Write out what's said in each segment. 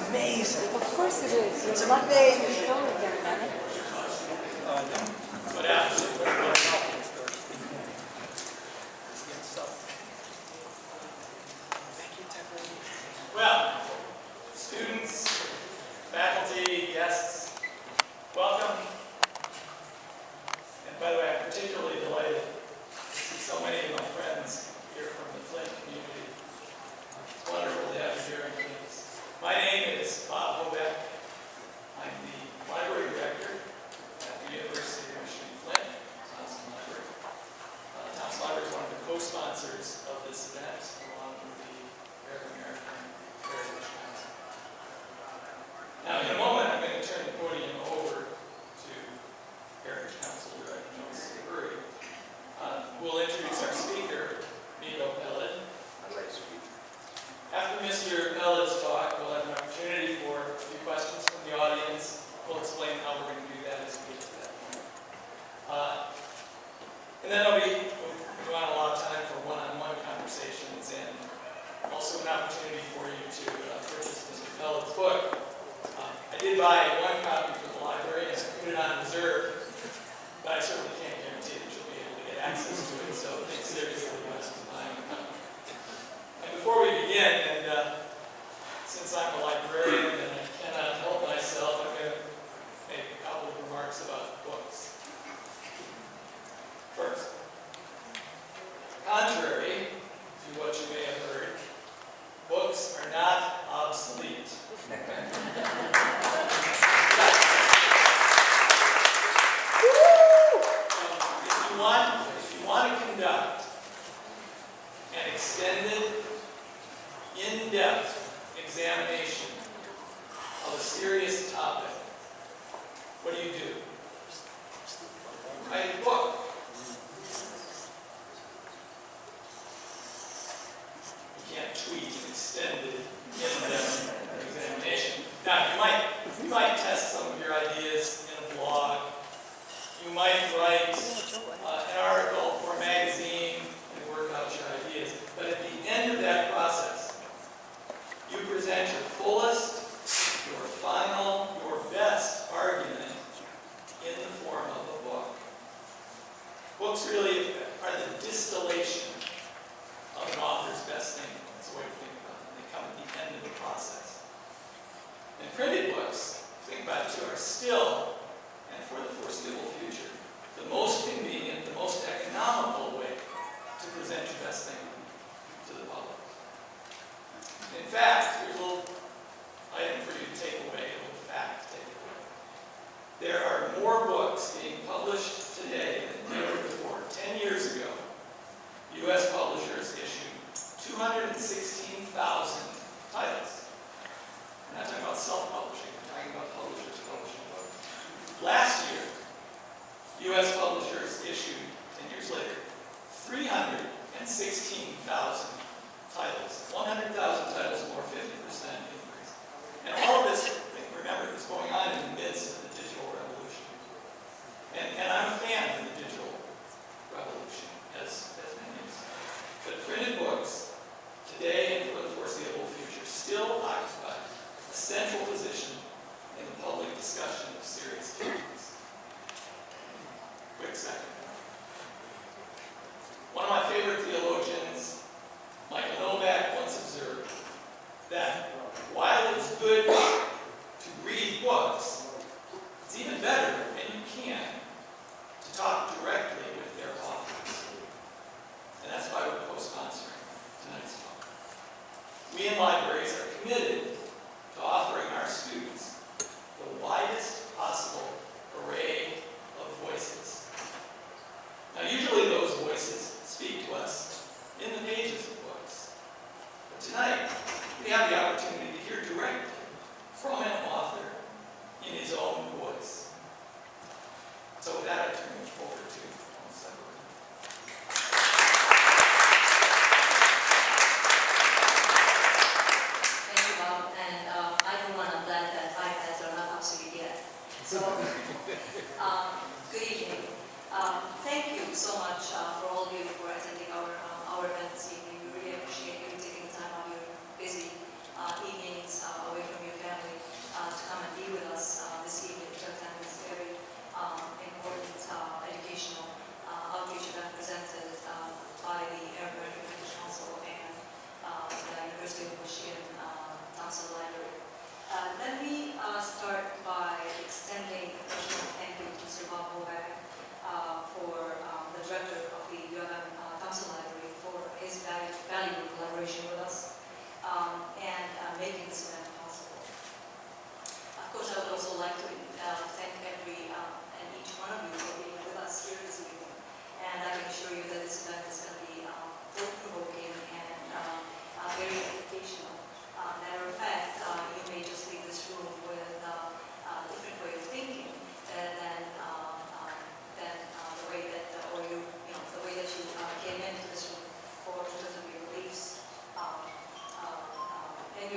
amazing. Of course it is. It's You're lucky amazing. to show it there, man. Well, students, faculty, guests, welcome. And by the way, I'm particularly delighted to see so many of my friends here from the Flint community. It's wonderful to have you here on campus. My name is Bob Hobeck. I'm the library director at the University of Michigan-Flint, Thompson Library. Thompson Library is one of the co-sponsors of this event, along with the American Heritage Council. Now, in a moment, I'm going to turn the podium over to Heritage Council Director Joseph Burry. We'll introduce our speaker, Miko Peled. After Mr. Peled's talk, we'll have an opportunity for a few questions from the audience. We'll explain how we're going to do that as we get to that point. And then we'll want a lot of time for one-on-one conversations and also an opportunity for you to purchase Mr. Peled's book. I did buy one copy for the library and I put it on reserve, but I certainly can't guarantee that you'll be able to get access to it, so think seriously about buying a copy. And before we begin, and since I'm a librarian and I cannot help myself, I'm going to make a couple of remarks about books. First, contrary to what you may have heard, books are not obsolete. If you want to conduct an extended, in-depth examination of a serious topic, what do? Write a book. You can't tweet an extended, in-depth examination. Now, you might test some of your ideas in a blog. You might write an article for a magazine and work out your ideas. But at the end of that process, you present your fullest, your final, your best argument in the form of a book. Books really are the distillation of an author's best thinking. That's the way to think about it. They come at the end of the process. And printed books, think about it too, are still, and for the foreseeable future, the most convenient, the most economical way to present your best thinking to the public. In fact, here's a little item for you to take away, a little fact to take away. There are more books being published today than ever before. 10 years ago, U.S. publishers issued 216,000 titles. We're not talking about self-publishing, we're talking about publishers publishing books. Last year, U.S. publishers issued, 10 years later, 316,000 titles. 100,000 titles more, 50% increase. And all of this, remember, is going on in the midst of the digital revolution. And I'm a fan of the digital revolution, as many of us. But printed books, today and for the foreseeable future, still occupy a central position in the public discussion of serious topics. Quick second. One of my favorite theologians, Michael Peled, once observed that while it's good to read books, it's even better, and you can, to talk directly with their authors. And that's why we're co-sponsoring tonight's talk. We in libraries are committed to offering our students the widest possible array of voices. Now, usually those voices speak to us in the pages of books. But tonight, we have the opportunity to hear directly from an author in his own voice. So with that, I turn it over to Severin. Thank you, Bob.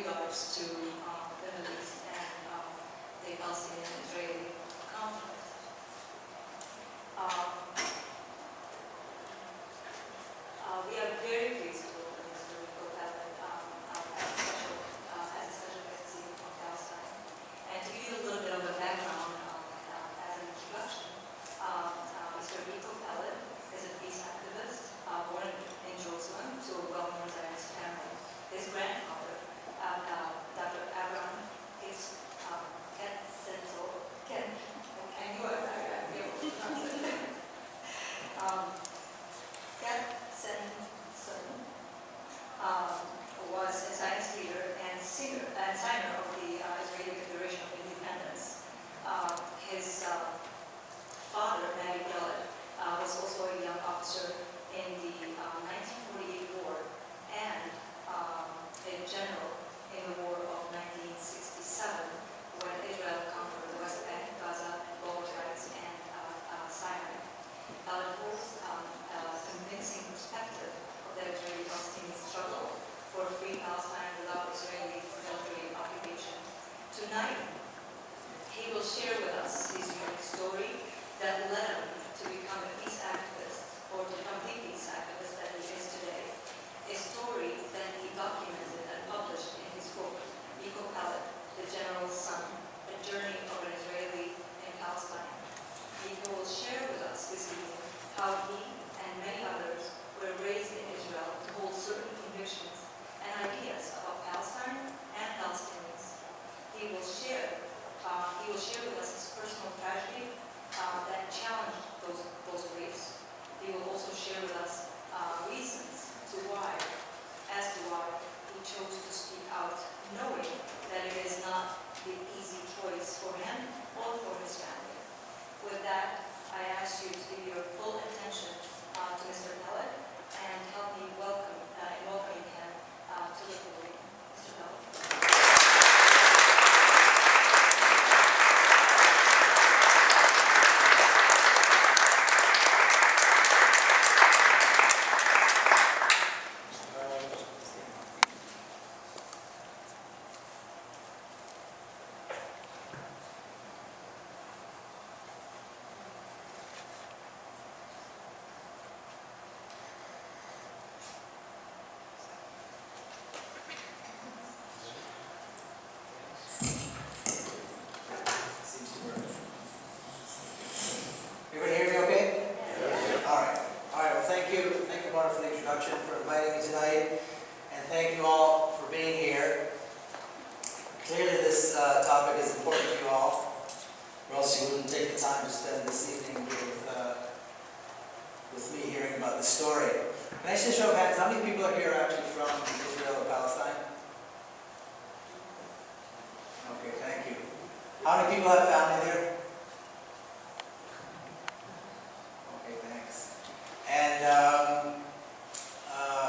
regards to the Middle East and the Palestinian-Israeli conflict. We are very pleased to welcome Mr. Miko Peled as a special guest from Palestine. And to give you a little bit of a background as an introduction, Mr. Miko Peled is a peace activist born in Jerusalem to a well-known Zionist family. His grandfather, Dr. Abraham, is was a Zionist leader and signer of the Israeli Declaration of Independence. His father, Miko Peled, was also a young officer in the 1948 war and a general in the war of 1967 when Israel conquered the West Bank, Gaza, Golan Heights, and Sinai. Peled holds a convincing perspective of the Israeli-Palestinian struggle for a free Palestine without Israeli military occupation. Tonight, he will share with us his unique story that led him to become a peace activist, or to become the peace activist that he is today. A story that he documented and published in his book, Miko Peled, The General's Son, A Journey of an Israeli in Palestine. Miko will share with us this evening how he and many others were raised in Israel to hold certain convictions and ideas about Palestine and Palestinians. He will share with us his personal tragedy that challenged those beliefs. He will also share with us reasons as to why he chose to speak out, knowing that it is not the easy choice for him or for his family. With that, I ask you to give your full attention to Mr. Peled and help me welcoming him to the podium. Mr. Peled. Everybody hear me okay? Yeah. All right. Well, thank you. Thank you, Marta, for the introduction, for inviting me tonight, and thank you all for being here. Clearly, this topic is important to you all, or else you wouldn't take the time to spend this evening with me hearing about this story. Can I just show of hands, how many people are here actually from Israel or Palestine? Okay, thank you. How many people have family there? Okay, thanks. And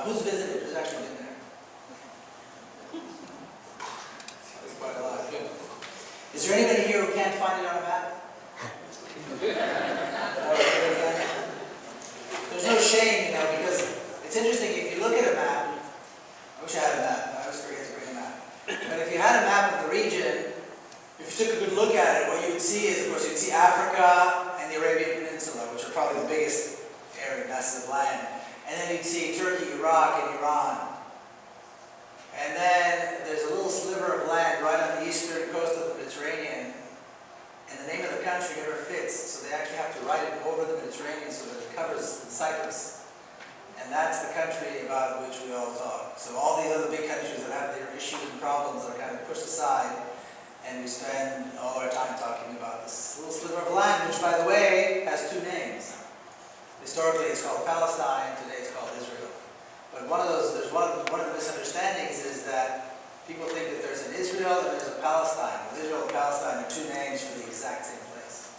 who's visited? Who's actually been there? That's quite a lot. Good. Is there anybody here who can't find it on a map? There's no shame, because it's interesting, if you look at a map, I wish I had a map, I always forget to bring a map. But if you had a map of the region, if you took a good look at it, what you would see is, of course, you'd see Africa and the Arabian Peninsula, which are probably the biggest area, masses of land. And then you'd see Turkey, Iraq, and Iran. And then there's a little sliver of land right on the eastern coast of the Mediterranean. And the name of the country never fits, so they actually have to write it over the Mediterranean so that it covers Cyprus. And that's the country about which we all talk. So all these other big countries that have their issues and problems are kind of pushed aside, and we spend all our time talking about this little sliver of land, which, by the way, has two names. Historically, it's called Palestine. Today, it's called Israel. But one of the misunderstandings is that people think that there's an Israel and there's a Palestine. Well, Israel and Palestine are two names for the exact same place.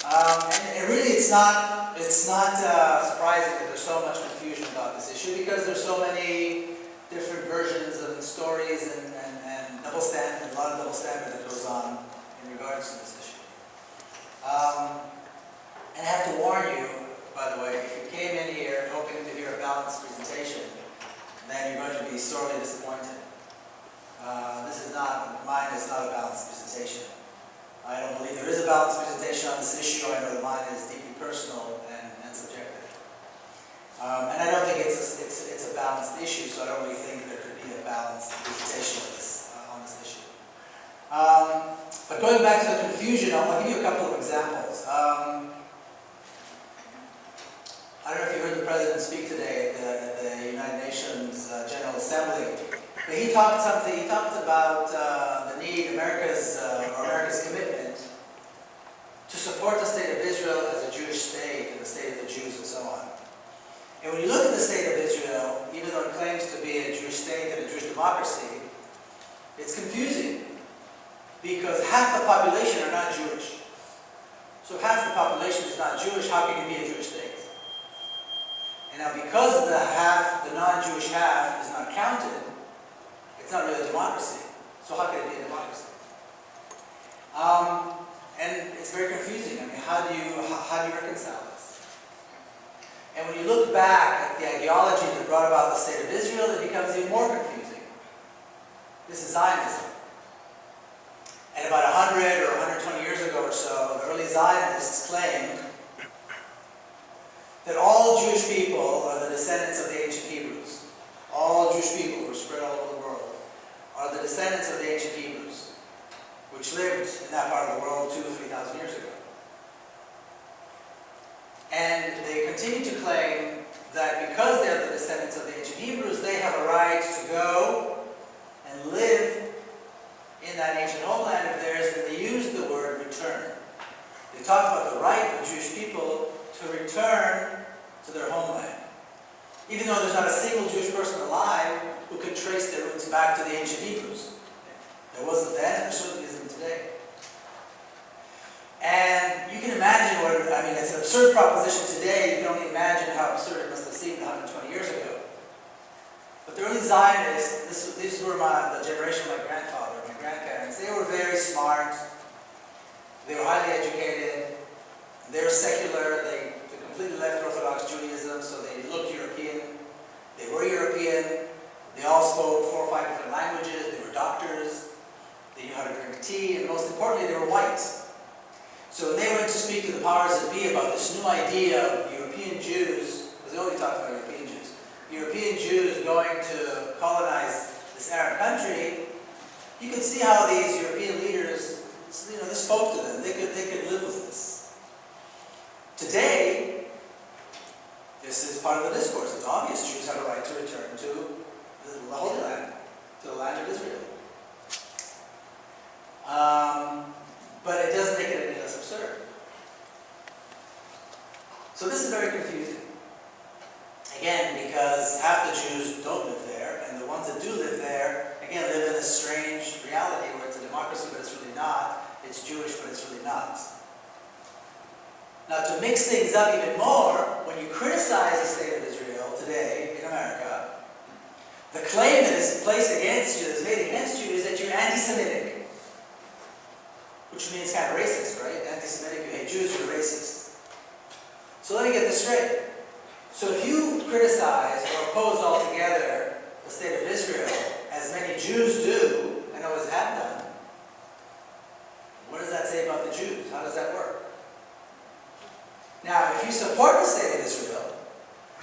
And really, it's not surprising that there's so much confusion about this issue, because there's so many different versions of stories and double standard, a lot of double standard that goes on in regards to this issue. And I have to warn you, by the way, if you came in here hoping to hear a balanced presentation, then you're going to be sorely disappointed. Mine is not a balanced presentation. I don't believe there is a balanced presentation on this issue. I know that mine is deeply personal and subjective. And I don't think it's a balanced issue, so I don't really think there could be a balanced presentation on this issue. But going back to the confusion, I'll give you a couple of examples. I don't know if you heard the President speak today at the United Nations General Assembly, but he talked about the need, America's commitment to support the state of Israel as a Jewish state and the state of the Jews and so on. And when you look at the state of Israel, even though it claims to be a Jewish state and a Jewish democracy, it's confusing because half the population are not Jewish. So if half the population is not Jewish, how can you be a Jewish state? And now because the non-Jewish half is not counted, it's not really a democracy. So how can it be a democracy? And it's very confusing. I mean, how do you reconcile this? And when you look back at the ideology that brought about the state of Israel, it becomes even more confusing. This is Zionism. And about 100 or 120 years ago or so, the early Zionists claimed that all Jewish people are the descendants of the ancient Hebrews. All Jewish people who are spread all over the world are the descendants of the ancient Hebrews, which lived in that part of the world 2,000 or 3,000 years ago. And they continue to claim that because they are the descendants of the ancient Hebrews, they have a right to go and live in that ancient homeland of theirs, and they use the word return. They talk about the right of Jewish people to return to their homeland. Even though there's not a single Jewish person alive who can trace their roots back to the ancient Hebrews. There wasn't then, and there certainly isn't today. And you can imagine it's an absurd proposition today. You can only imagine how absurd it must have seemed 120 years ago. But the early Zionists, these were the generation of my grandfather, my grandparents. They were very smart. They were highly educated. They were secular. They completely left Orthodox Judaism, so they looked European. They were European. They all spoke 4 or 5 different languages. They were doctors. They knew how to drink tea, and most importantly, they were white. So when they went to speak to the powers that be about this new idea of European Jews, because they only talked about European Jews going to colonize this Arab country, you could see how these European leaders, this spoke to them. They could live with this. Today, this is part of the discourse. It's obvious Jews have a right to return to the Holy Land, to the land of Israel. But it doesn't make it any less absurd. So this is very confusing. Again, because half the Jews don't live there, and the ones that do live there, again, live in a strange reality where it's a democracy, but it's really not. It's Jewish, but it's really not. Now, to mix things up even more, when you criticize the state of Israel today in America, the claim that is placed against you, that is made against you, is that you're anti-Semitic. Which means kind of racist, right? Anti-Semitic, you hate Jews, you're racist. So let me get this straight. So if you criticize or oppose altogether the state of Israel, as many Jews do, and always have done, what does that say about the Jews? How does that work? Now, if you support the state of Israel,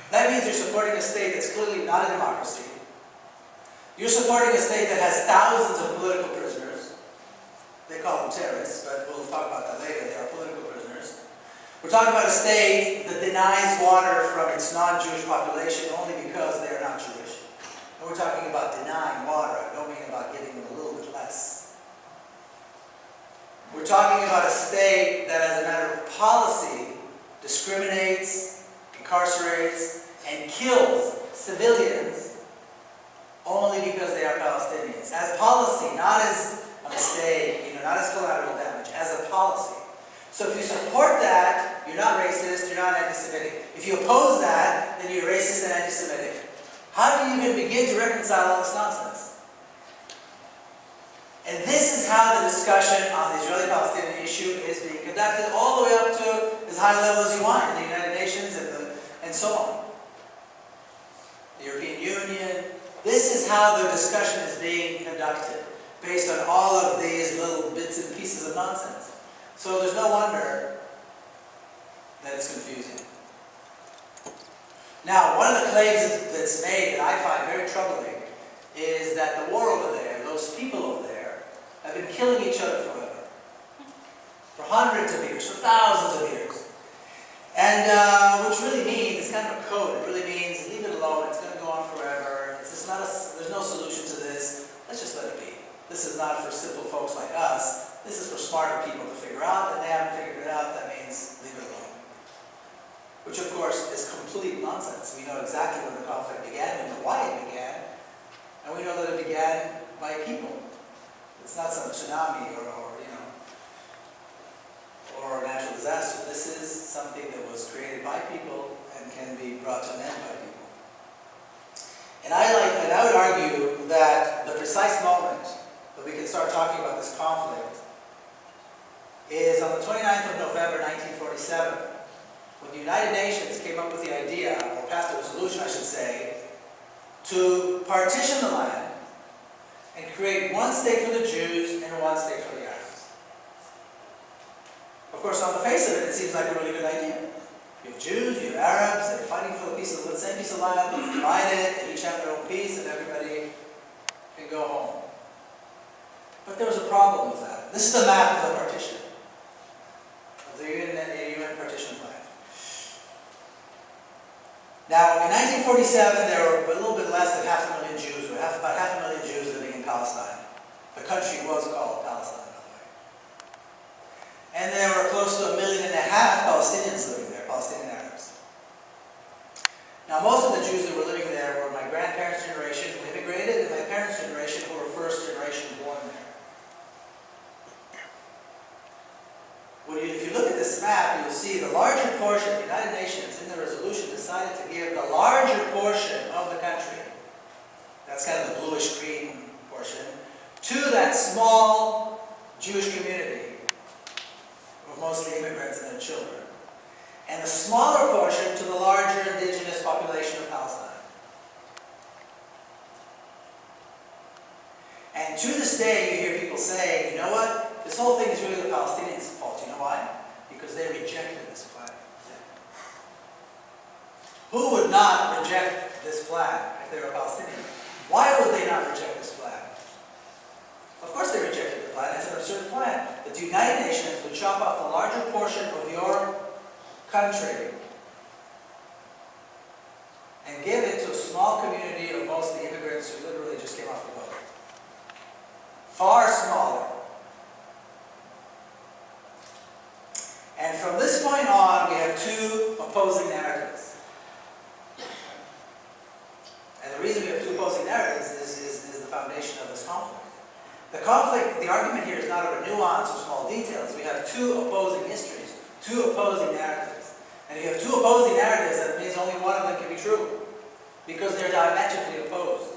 that means you're supporting a state that's clearly not a democracy. You're supporting a state that has thousands of political prisoners. They call them terrorists, but we'll talk about that later. They are political prisoners. We're talking about a state that denies water from its non-Jewish population only because they are not Jewish. And we're talking about denying water. I don't mean about giving them a little bit less. We're talking about a state that, as a matter of policy, discriminates, incarcerates, and kills civilians only because they are Palestinians. As policy, not as a mistake, not as collateral damage, as a policy. So if you support that, you're not racist, you're not anti-Semitic. If you oppose that, then you're racist and anti-Semitic. How do you even begin to reconcile all this nonsense? And this is how the discussion on the Israeli-Palestinian issue is being conducted, all the way up to as high level as you want in the United Nations and so on. The European Union, This is how the discussion is being conducted, based on all of these little bits and pieces of nonsense. So there's no wonder that it's confusing. Now, one of the claims that's made that I find very troubling is that the war over there, those people over there, have been killing each other forever. For hundreds of years, for thousands of years. And which really means, it's kind of a code, it really means leave it alone, it's going to go on forever, it's just not there's no solution to this, let's just let it be. This is not for simple folks like us, this is for smarter people to figure out, and they haven't figured it out, that means leave it alone. Which of course is complete nonsense. We know exactly when the conflict began, we know why it began, and we know that it began by people. It's not some tsunami or or a natural disaster. This is something that was created by people and can be brought to an end by people. And I would argue that the precise moment that we can start talking about this conflict is on the 29th of November 1947, when the United Nations came up with the idea, or passed a resolution I should say, to partition the land and create one state for the Jews and one state for the Arabs. Of course, on the face of it, it seems like a really good idea. You have Jews, you have Arabs, they're fighting for the same piece of land, let's divide it, they each have their own piece, and everybody can go home. But there was a problem with that. This is the map of the partition, of the UN partition plan. Now, in 1947, there were a little bit less than about half a million Jews living in Palestine. The country was called Palestine, by the way. And there were close to 1.5 million Palestinians living there, Palestinian Arabs. Now, most of the Jews that were living there were my grandparents' generation who immigrated, and my parents' generation who were first generation born there. If you look at this map, you'll see the larger portion, the United Nations in the resolution decided to give the larger portion of the country, that's kind of the bluish-green portion, to that small Jewish community of mostly immigrants and their children, and the smaller portion to the larger indigenous population of Palestine. And to this day, you hear people say, you know what, this whole thing is really the Palestinians' fault. You know why? Because they rejected this plan. Who would not reject this plan if they were Palestinian? Why would they not reject this plan? Of course they rejected the plan. It's an absurd plan. That the United Nations would chop off the larger portion of your country and give it to a small community of mostly immigrants who literally just came off the boat. Far smaller. And from this point on, we have two opposing narratives. And the reason we have two opposing narratives is the foundation of this conflict. The conflict, the argument here is not over nuance or small details. We have two opposing histories, two opposing narratives. And if you have two opposing narratives, that means only one of them can be true, because they're diametrically opposed.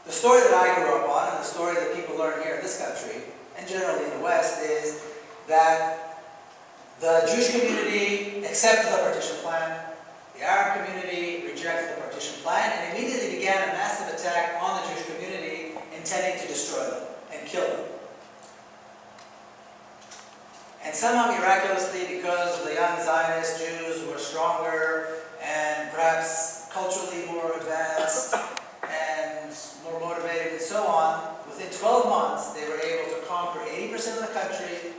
The story that I grew up on, and the story that people learn here in this country, and generally in the West, is that the Jewish community accepted the partition plan, the Arab community rejected the partition plan, and immediately began a massive attack on the Jewish community, intending to destroy them and kill them. And somehow miraculously, because the young Zionist Jews were stronger and perhaps culturally more advanced and more motivated and so on, within 12 months they were able to conquer 80% of the country,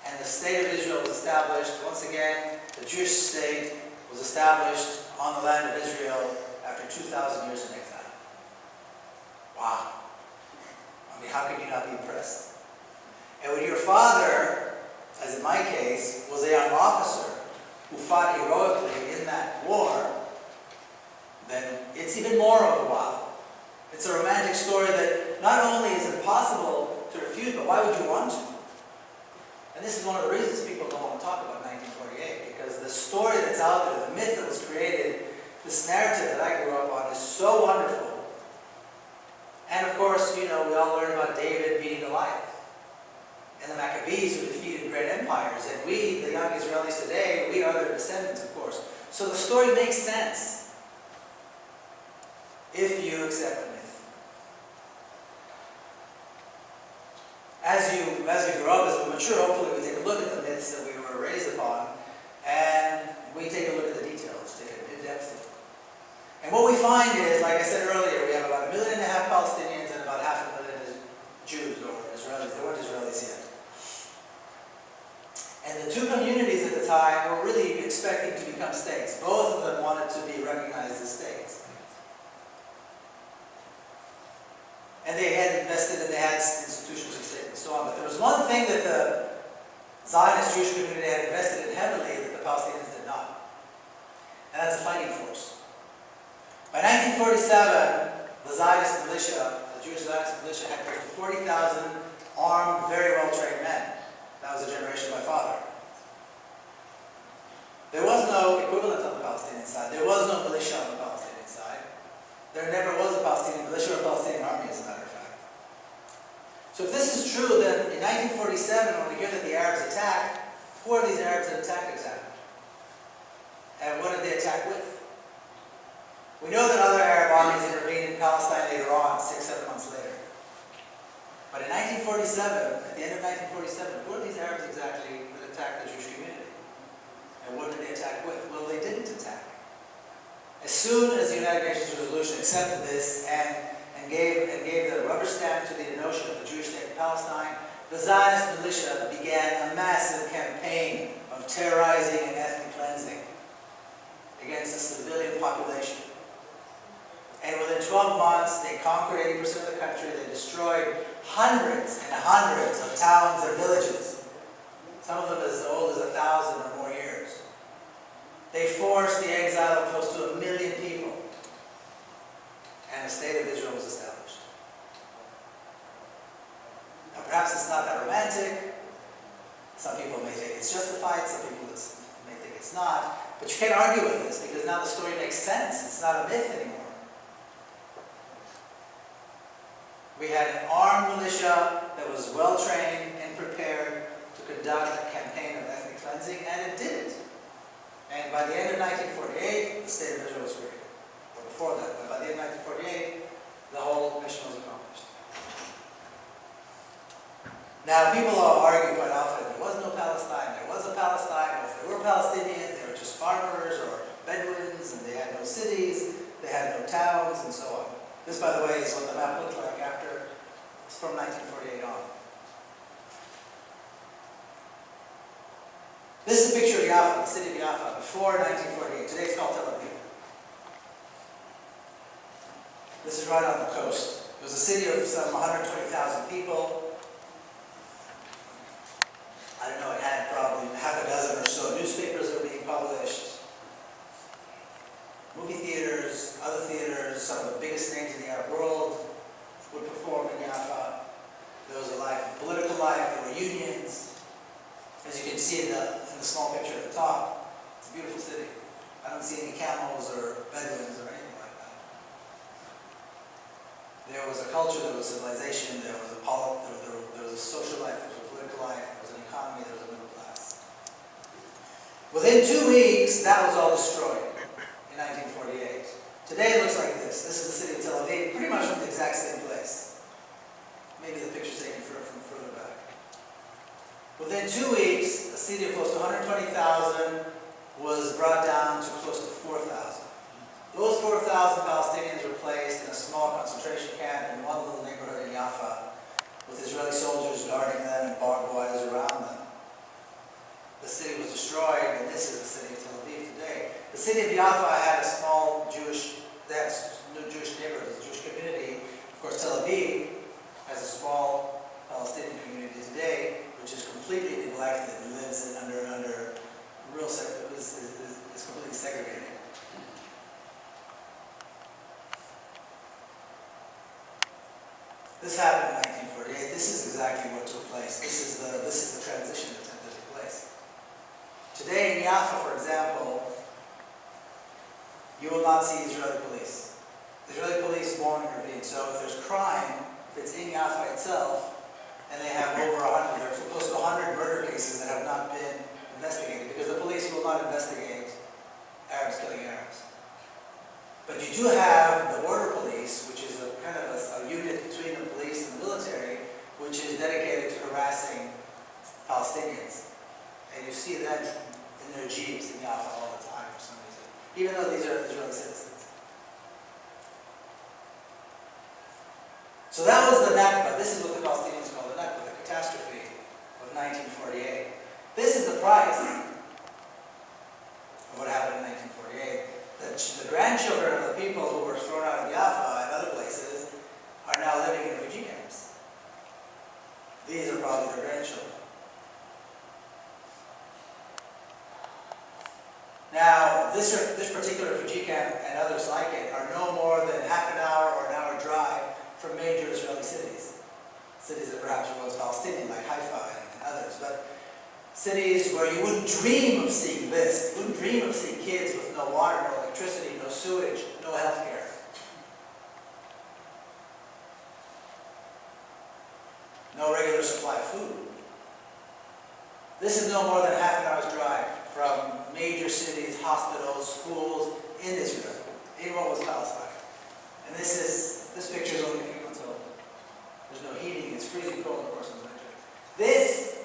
and the state of Israel was established. Once again, the Jewish state was established on the land of Israel after 2,000 years in exile. Wow. I mean, how can you not be impressed? And when your father, as in my case, was a young officer who fought heroically in that war, then it's even more of a wow. It's a romantic story that not only is impossible to refute, but why would you want to? And this is one of the reasons people don't want to talk about 1948, because the story that's out there, the myth that was created, this narrative that I grew up on is so wonderful. And of course, you know, we all learn about David beating Goliath, and the Maccabees who defeated great empires, and we, the young Israelis today, we are their descendants, of course. So the story makes sense. accept the myth. As you grow up, as we mature, hopefully we take a look at the myths that we were raised upon, and we take a look at the details, take an in-depth look. And what we find is, like I said earlier, we have about 1.5 million Palestinians and about 500,000 Jews or Israelis. They weren't Israelis yet. And the two communities at the time were really expecting to become states. Both of them wanted to be recognized as states. And they had invested and they had institutions of state and so on. But there was one thing that the Zionist Jewish community had invested in heavily that the Palestinians did not. And that's a fighting force. By 1947, the Zionist militia, the Jewish Zionist militia, had close to 40,000 armed, very well-trained men. That was a generation of my father. There was no equivalent on the Palestinian side. There was no militia on the Palestinian side. There never was a Palestinian militia or a Palestinian army, as a matter of fact. So if this is true, then in 1947, when we hear that the Arabs attacked, who are these Arabs that attacked exactly? And what did they attack with? We know that other Arab armies intervened in Palestine later on, 6-7 months later. But in 1947, at the end of 1947, who are these Arabs exactly that attacked the Jewish community? And what did they attack with? Well, they didn't attack. As soon as the United Nations resolution accepted this and gave the rubber stamp to the notion of the Jewish state of Palestine, the Zionist militia began a massive campaign of terrorizing and ethnic cleansing against the civilian population. And within 12 months, they conquered 80% of the country. They destroyed hundreds and hundreds of towns and villages, some of them as old as 1,000 or more years. They forced the exile of close to 1 million people, and the state of Israel was established. Now, perhaps it's not that romantic. Some people may think it's justified, some people may think it's not, but you can't argue with this because now the story makes sense. It's not a myth anymore. We had an armed militia that was well-trained and prepared to conduct a campaign of ethnic cleansing, and it did it. And by the end of 1948, the state of Israel was created. Or before that, but by the end of 1948, the whole mission was accomplished. Now, people argue quite often, there was no Palestine, there was a Palestine, or if there were Palestinians, they were just farmers or Bedouins, and they had no cities, they had no towns, and so on. This, by the way, is what the map looked like from 1948 on. This is a picture of Jaffa, the city of Jaffa, before 1948. Today it's called Tel Aviv. This is right on the coast. It was a city of some 120,000 people. I don't know, it had probably half a dozen or so newspapers that were being published. Movie theaters, other theaters, some of the biggest names in the Arab world would perform in Jaffa. There was a life, a political life, there were unions. As you can see in the small picture at the top, it's a beautiful city. I don't see any camels or Bedouins or anything like that. There was a culture, there was civilization, there was a social life, there was a political life, there was an economy, there was a middle class. Within 2 weeks, that was all destroyed in 1948. Today it looks like this. This is the city of Tel Aviv, pretty much from the exact same place. Maybe the picture's taken from further back. Within 2 weeks, a city of close to 120,000 was brought down to close to 4,000. Those 4,000 Palestinians were placed in a small concentration camp in one little neighborhood in Jaffa, with Israeli soldiers guarding them and barbed wires around them. The city was destroyed, and this is the city of Tel Aviv today. The city of Jaffa had a small Jewish neighborhood, a Jewish community. Of course, Tel Aviv has a small Palestinian community today, which is completely neglected and lives under real is completely segregated. This happened in 1948. This is exactly what took place. This is the transition that took place. Today in Jaffa, for example, you will not see Israeli police. The Israeli police won't intervene. So if there's crime, if it's in Jaffa itself, and they have over 100, there's close to 100 murder cases that have not been investigated, because the police will not investigate Arabs killing Arabs. But you do have the border police police, which is a kind of a unit between the police and the military, which is dedicated to harassing Palestinians. And you see that in their jeeps in Jaffa all the time for some reason, even though these are Israeli citizens. So that was the Nakba. This is what the Palestinians call the Nakba, the catastrophe of 1948. This is the price of what happened in 1948. The grandchildren of the people who were thrown out of Jaffa and other places are now living in refugee camps. These are probably their grandchildren. Now, this particular refugee camp and others like it are no more than half an hour or an hour drive from major Israeli cities. Cities that perhaps were once Palestinian, like Haifa and others. But cities where you wouldn't dream of seeing this. You wouldn't dream of seeing kids with no water, no electricity, no sewage, no health care. No regular supply of food. This is no more than half an hour's drive from major cities, hospitals, schools in Israel, in what was Palestine. And this picture is only a few months old. There's no heating, it's freezing cold, of course, in the winter. This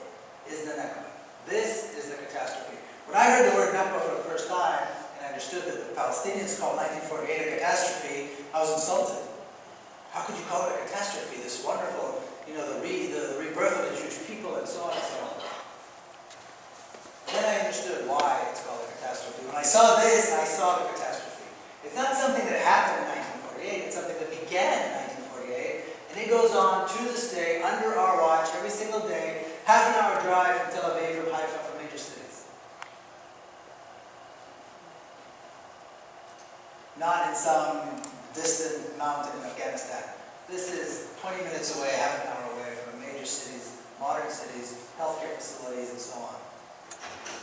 is the Nakba. This is the catastrophe. When I heard the word Nakba for the first time, and I understood that the Palestinians called 1948 a catastrophe, I was insulted. How could you call it a catastrophe? This wonderful, the rebirth of the Jewish people and so on and so on. Then I understood why it's called a catastrophe. When I saw this, I saw the catastrophe. It's not something that happened in 1948, it's something that began in 1948, and it goes on to this day, under our watch, every single day, half an hour drive from Tel Aviv, from Haifa, from major cities. Not in some distant mountain in Afghanistan. This is 20 minutes away, half an hour away from major cities, modern cities, healthcare facilities, and so on.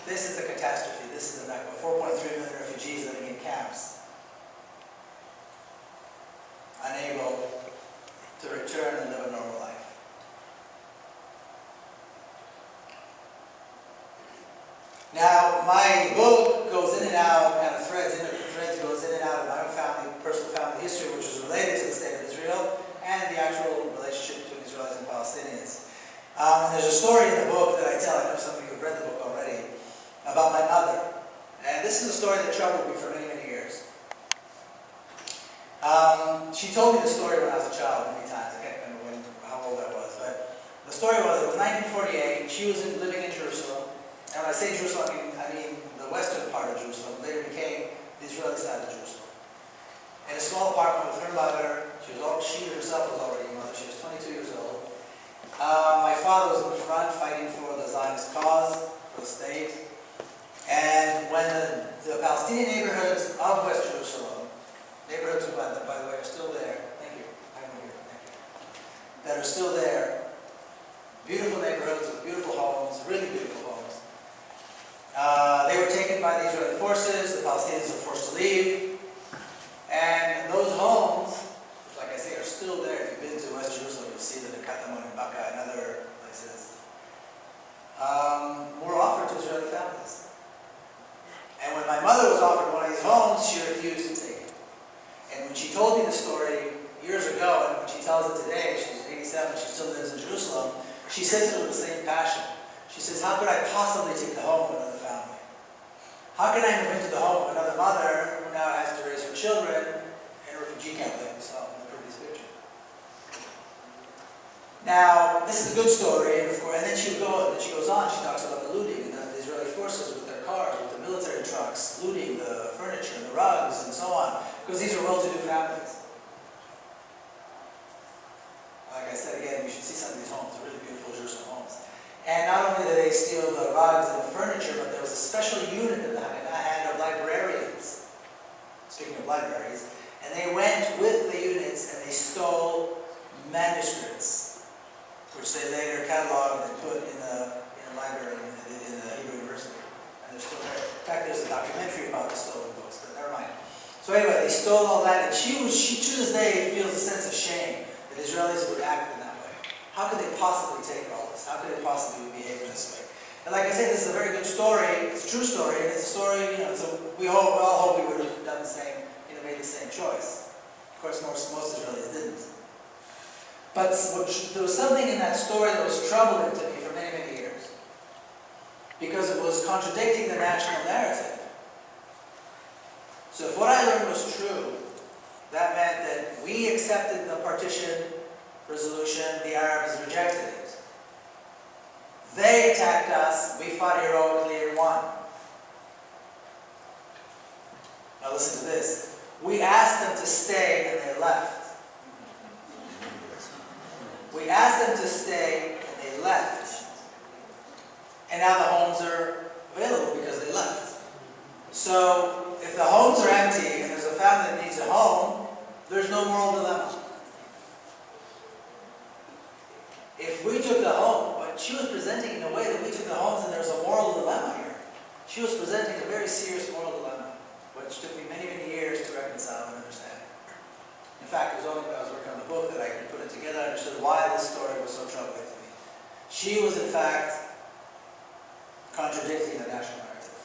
This is a catastrophe. This is the Nakba. 4.3 million refugees living in camps, unable to return and live a normal life. Now, my book goes in and out, kind of threads goes in and out of my own personal family history, which is related to the state of Israel and the actual relationship between Israelis and Palestinians. And there's a story in the book that I tell, I know some of you have read the book already, about my mother. And this is a story that troubled me for many, many years. She told me the story when I was a child many times. I can't remember how old I was, but the story was, it was 1948, she was living in Jerusalem. And when I say Jerusalem, I mean the western part of Jerusalem, later became the Israeli side of Jerusalem. In a small apartment with her mother, she herself was already a mother, she was 22 years old. My father was in the front fighting for the Zionist cause, for the state. And when the Palestinian neighborhoods of West Jerusalem, neighborhoods who, by the way, are still there, thank you, that are still there, beautiful neighborhoods with beautiful homes, really beautiful homes. They were taken by the Israeli forces, the Palestinians were forced to leave, and those homes, like I say, are still there. If you've been to West Jerusalem, you'll see the Katamon and Baka and other places, were offered to Israeli families. And when my mother was offered one of these homes, she refused to take it. And when she told me the story years ago, and when she tells it today, she's 87, she still lives in Jerusalem, she says it with the same passion. She says, how could I possibly take the home of another family? How can I move into the home of another mother who now has to raise her children in a refugee camp like we saw in the previous picture? Now, this is a good story, and then she goes on, she talks about the looting and the Israeli forces with their cars, with the military trucks, looting the furniture and the rugs and so on, because these are well-to-do families. Like I said again, you should see some of these homes, really beautiful Jerusalem homes. And not only did they steal the rugs and the furniture, but there was a special unit in the hand of librarians, speaking of libraries, and they went with the units and they stole manuscripts, which they later cataloged and put in the library in the Hebrew University. And they're still there. In fact, there's a documentary about the stolen books, but never mind. So anyway, they stole all that, and she to this day feels a sense of shame that Israelis would act in that way. How could they possibly take all this? How could they possibly behave in this way? And like I said, this is a very good story. It's a true story, and it's a story, so we all hope we would have done the same, made the same choice. Of course, most Israelis didn't. But there was something in that story that was troubling to me for many, many years. Because it was contradicting the national narrative. So if what I learned was true, that meant that we accepted the partition resolution, the Arabs rejected it. They attacked us, we fought heroically and won. Now listen to this. We asked them to stay and they left. We asked them to stay and they left. And now the homes are available because they left. So if the homes are empty and there's a family that needs a home, there's no moral dilemma. If we took the home, but she was presenting in a way that we took the homes and there's a moral dilemma here. She was presenting a very serious moral dilemma, which took me many, many years to reconcile and understand. In fact, it was only when I was working on the book that I could put it together and understood why this story was so troubling to me. She was, in fact, contradicting the national narrative.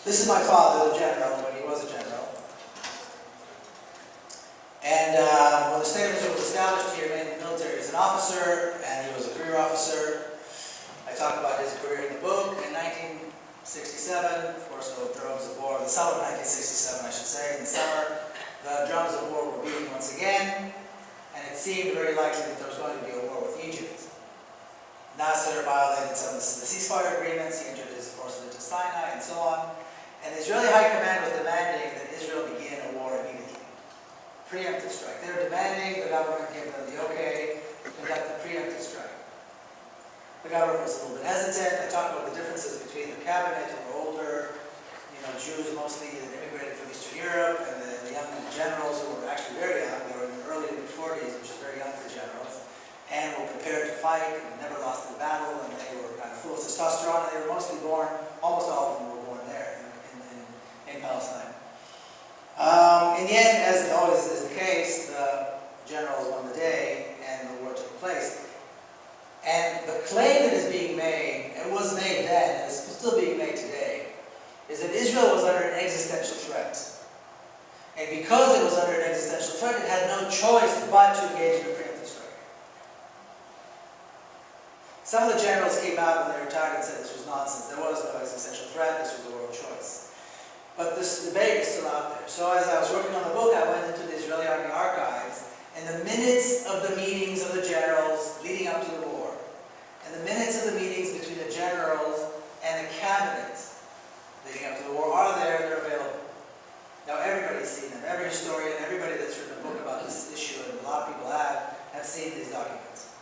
This is my father, the general, when he was a general. And when the state of Israel was established, he remained in the military as an officer, and he was a career officer. I talk about his career in the book. In 1967, of course, the drums of war, the summer of 1967, I should say, in the summer, the drums of war were beating once again, and it seemed very likely that there was going to be a war with Egypt. Nasser violated some of the ceasefire agreements, he entered his forces into Sinai, and so on. And the Israeli High Command was demanding that Israel begin a war immediately. Preemptive strike. They were demanding, the government gave them the okay to conduct the preemptive strike. The government was a little bit hesitant. I talked about the differences between the cabinet, who were older, Jews mostly that immigrated from Eastern Europe, and the young generals who were actually very young. They were in their early to mid-40s, which is very young for generals, and were prepared to fight and never lost a battle, and they were kind of full of testosterone, and they were mostly born, almost all of them were born there in Palestine. In the end, as always is the case, the generals won the day and the war took place. And the claim that is being made, and was made then, and is still being made today, is that Israel was under an existential threat. And because it was under an existential threat, it had no choice but to engage in a preemptive strike. Some of the generals came out when they retired and said this was nonsense. There was no existential threat, this was a world choice. But this debate is still out there. So as I was working on the book, I went into the Israeli Army archives, and the minutes of the meetings of the generals leading up to the war, and the minutes of the meetings between the generals and the cabinet leading up to the war are there and they're available. Now everybody's seen them. Every historian, everybody that's written a book about this issue, and a lot of people have seen these documents.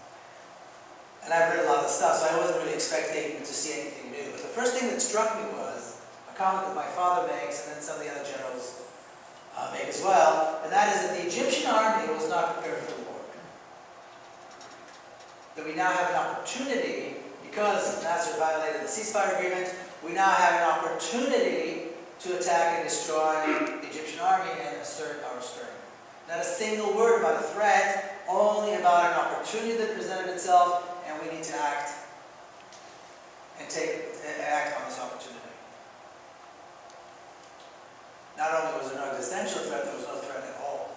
And I've read a lot of the stuff, so I wasn't really expecting to see anything new. But the first thing that struck me was a comment that my father makes, and then some of the other generals make as well, and that is that the Egyptian army was not prepared for the war. That we now have an opportunity, because Nasser violated the ceasefire agreement, we now have an opportunity to attack and destroy the Egyptian army and assert our strength. Not a single word about a threat, only about an opportunity that presented itself, and we need to act and act on this opportunity. Not only was there no existential threat, there was no threat at all.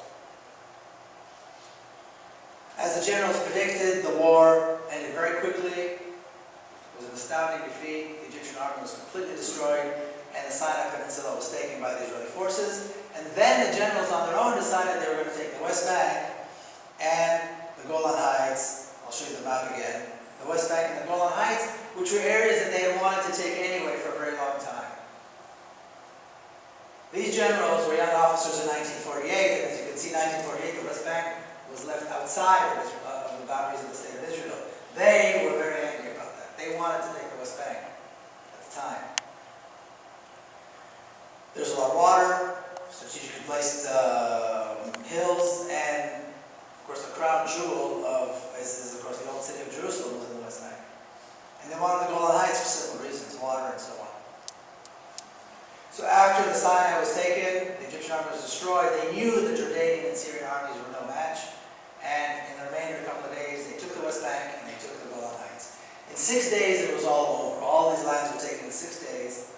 As the generals predicted, the war ended very quickly. It was an astounding defeat. The Egyptian army was completely destroyed, and the Sinai Peninsula was taken by the Israeli forces. And then the generals on their own decided they were going to take the West Bank and the Golan Heights. I'll show you the map again. The West Bank and the Golan Heights, which were areas that they had wanted to take anyway for a very long time. These generals were young officers in 1948, and as you can see, 1948, the West Bank was left outside of the boundaries of the state of Israel. They were very angry about that. They wanted to take the West Bank at the time. There's a lot of water, strategically placed hills, and of course the crown jewel is of course the old city of Jerusalem was in the West Bank. And they wanted to go on the heights for simple reasons, water and so on. So after the Sinai was taken, the Egyptian army was destroyed, they knew the Jordanian and Syrian armies were no match, and in the remainder of a couple of days, they took the West Bank and they took the Golan Heights. In 6 days, it was all over. All these lands were taken in 6 days.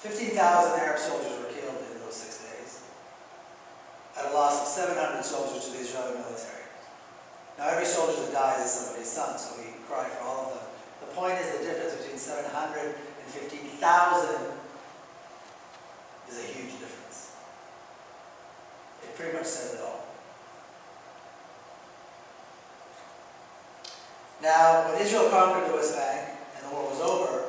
15,000 Arab soldiers were killed in those 6 days, at a loss of 700 soldiers to the Israeli military. Now every soldier that dies is somebody's son, so we cry for all of them. The point is the difference between 700 and 15,000 is a huge difference. It pretty much says it all. Now, when Israel conquered the West Bank and the war was over,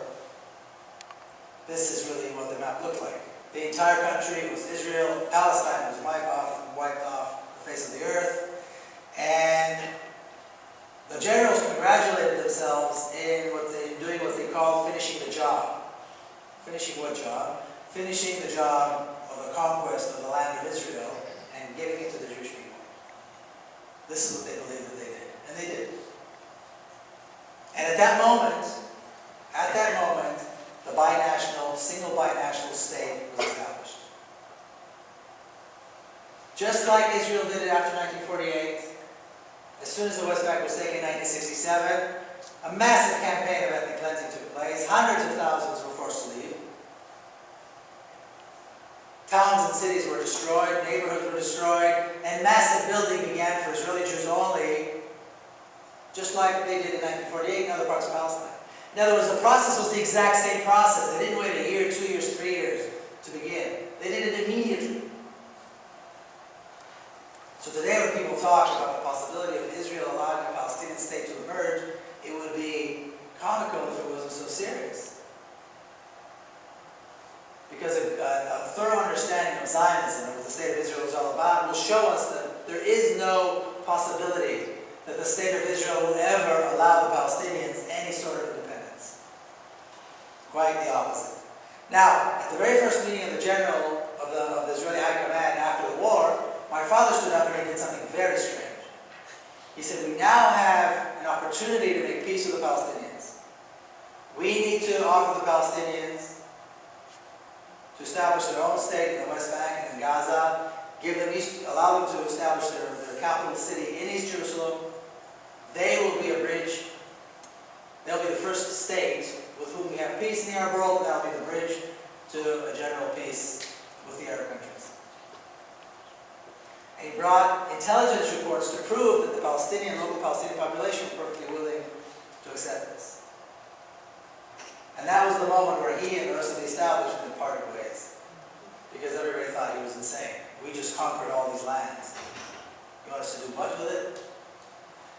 this is really what the map looked like. The entire country was Israel. Palestine was wiped off the face of the earth. And the generals congratulated themselves in doing what they called finishing the job. Finishing what job? Finishing the job of the conquest of the land of Israel and giving it to the Jewish people. This is what they believed that they did. And they did. And at that moment, the single binational state was established. Just like Israel did it after 1948, as soon as the West Bank was taken in 1967, a massive campaign of ethnic cleansing took place. Hundreds of thousands were forced to leave. Towns and cities were destroyed, neighborhoods were destroyed, and massive building began for Israeli Jews only, just like they did in 1948 in other parts of Palestine. In other words, the process was the exact same process. They didn't wait a year, 2 years, 3 years to begin. They did it immediately. So today when people talk about the possibility of Israel allowing a Palestinian state to emerge, it would be comical if it wasn't so serious. Because a thorough understanding of Zionism and what the state of Israel is all about will show us that there is no possibility that the state of Israel will ever allow the Palestinians any sort of independence. Quite the opposite. Now, at the very first meeting of the general of the Israeli High Command after the war, my father stood up and he did something very strange. He said, we now have an opportunity to make peace with the Palestinians. We need to offer the Palestinians to establish their own state in the West Bank and in Gaza, allow them to establish their capital city in East Jerusalem. They will be a bridge. They'll be the first state with whom we have peace in the Arab world, and that'll be the bridge to a general peace with the Arab countries. And he brought intelligence reports to prove that the local Palestinian population were perfectly willing to accept this. And that was the moment where he and the rest of the establishment parted ways. Because everybody thought he was insane. We just conquered all these lands. You want us to do what with it?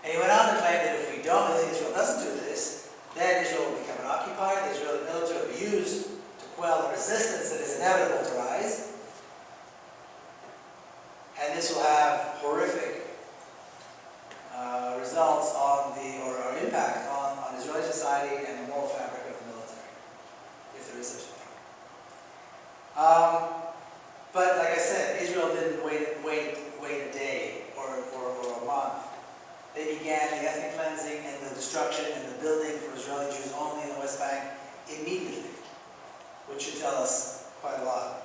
And he went on to claim that if Israel doesn't do this, then Israel will become an occupier, the Israeli military will be used to quell the resistance that is inevitable to rise. And this will have horrific results or impact on Israeli society and the moral fabric of the military, if there is such a thing. But like I said, Israel didn't wait a day or a month. They began the ethnic cleansing and the destruction and the building for Israeli Jews only in the West Bank immediately, which should tell us quite a lot.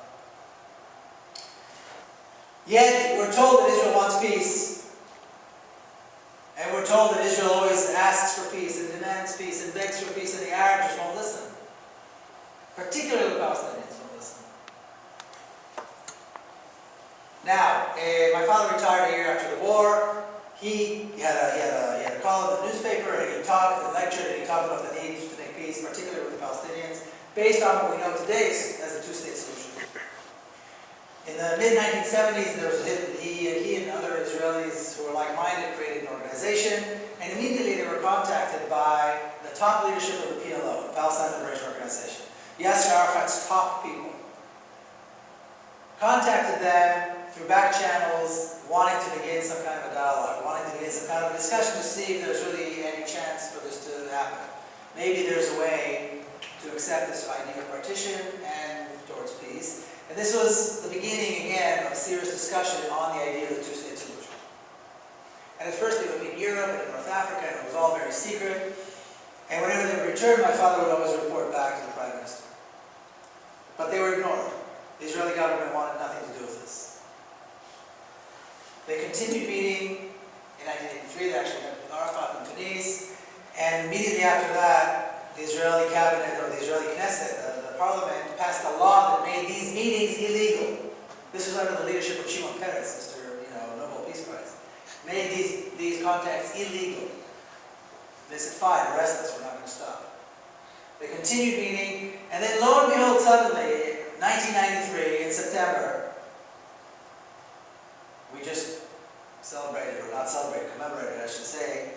Yet, we're told that Israel wants peace. And we're told that Israel always asks for peace and demands peace and begs for peace, and the Arabs just won't listen. Particularly the Palestinians won't listen. Now, my father retired a year after the war. He had a column in the newspaper, and he talked and lectured, and he talked about the need to make peace, particularly with the Palestinians, based on what we know today as the two-state solution. In the mid-1970s, he and other Israelis who were like-minded created an organization, and immediately they were contacted by the top leadership of the PLO, the Palestine Liberation Organization. Yasser Arafat's top people contacted them through back channels, wanting to begin some kind of a dialogue, wanting to begin some kind of a discussion to see if there's really any chance for this to happen. Maybe there's a way to accept this idea of partition and move towards peace. And this was the beginning, again, of a serious discussion on the idea of the two-state solution. And at first it would be in Europe and in North Africa, and it was all very secret. And whenever they would return, my father would always report back to the Prime Minister. But they were ignored. The Israeli government wanted nothing to do with this. They continued meeting in 1983. They actually met with Arafat in Tunis. And immediately after that, the Israeli cabinet, or the Israeli Knesset, the parliament passed a law that made these meetings illegal. This was under the leadership of Shimon Peres, Mr. Nobel Peace Prize. Made these contacts illegal. They said, fine, arrest us, we're not going to stop. They continued meeting, and then lo and behold, suddenly, 1993, in September, we just celebrated, or not celebrated, commemorated, I should say,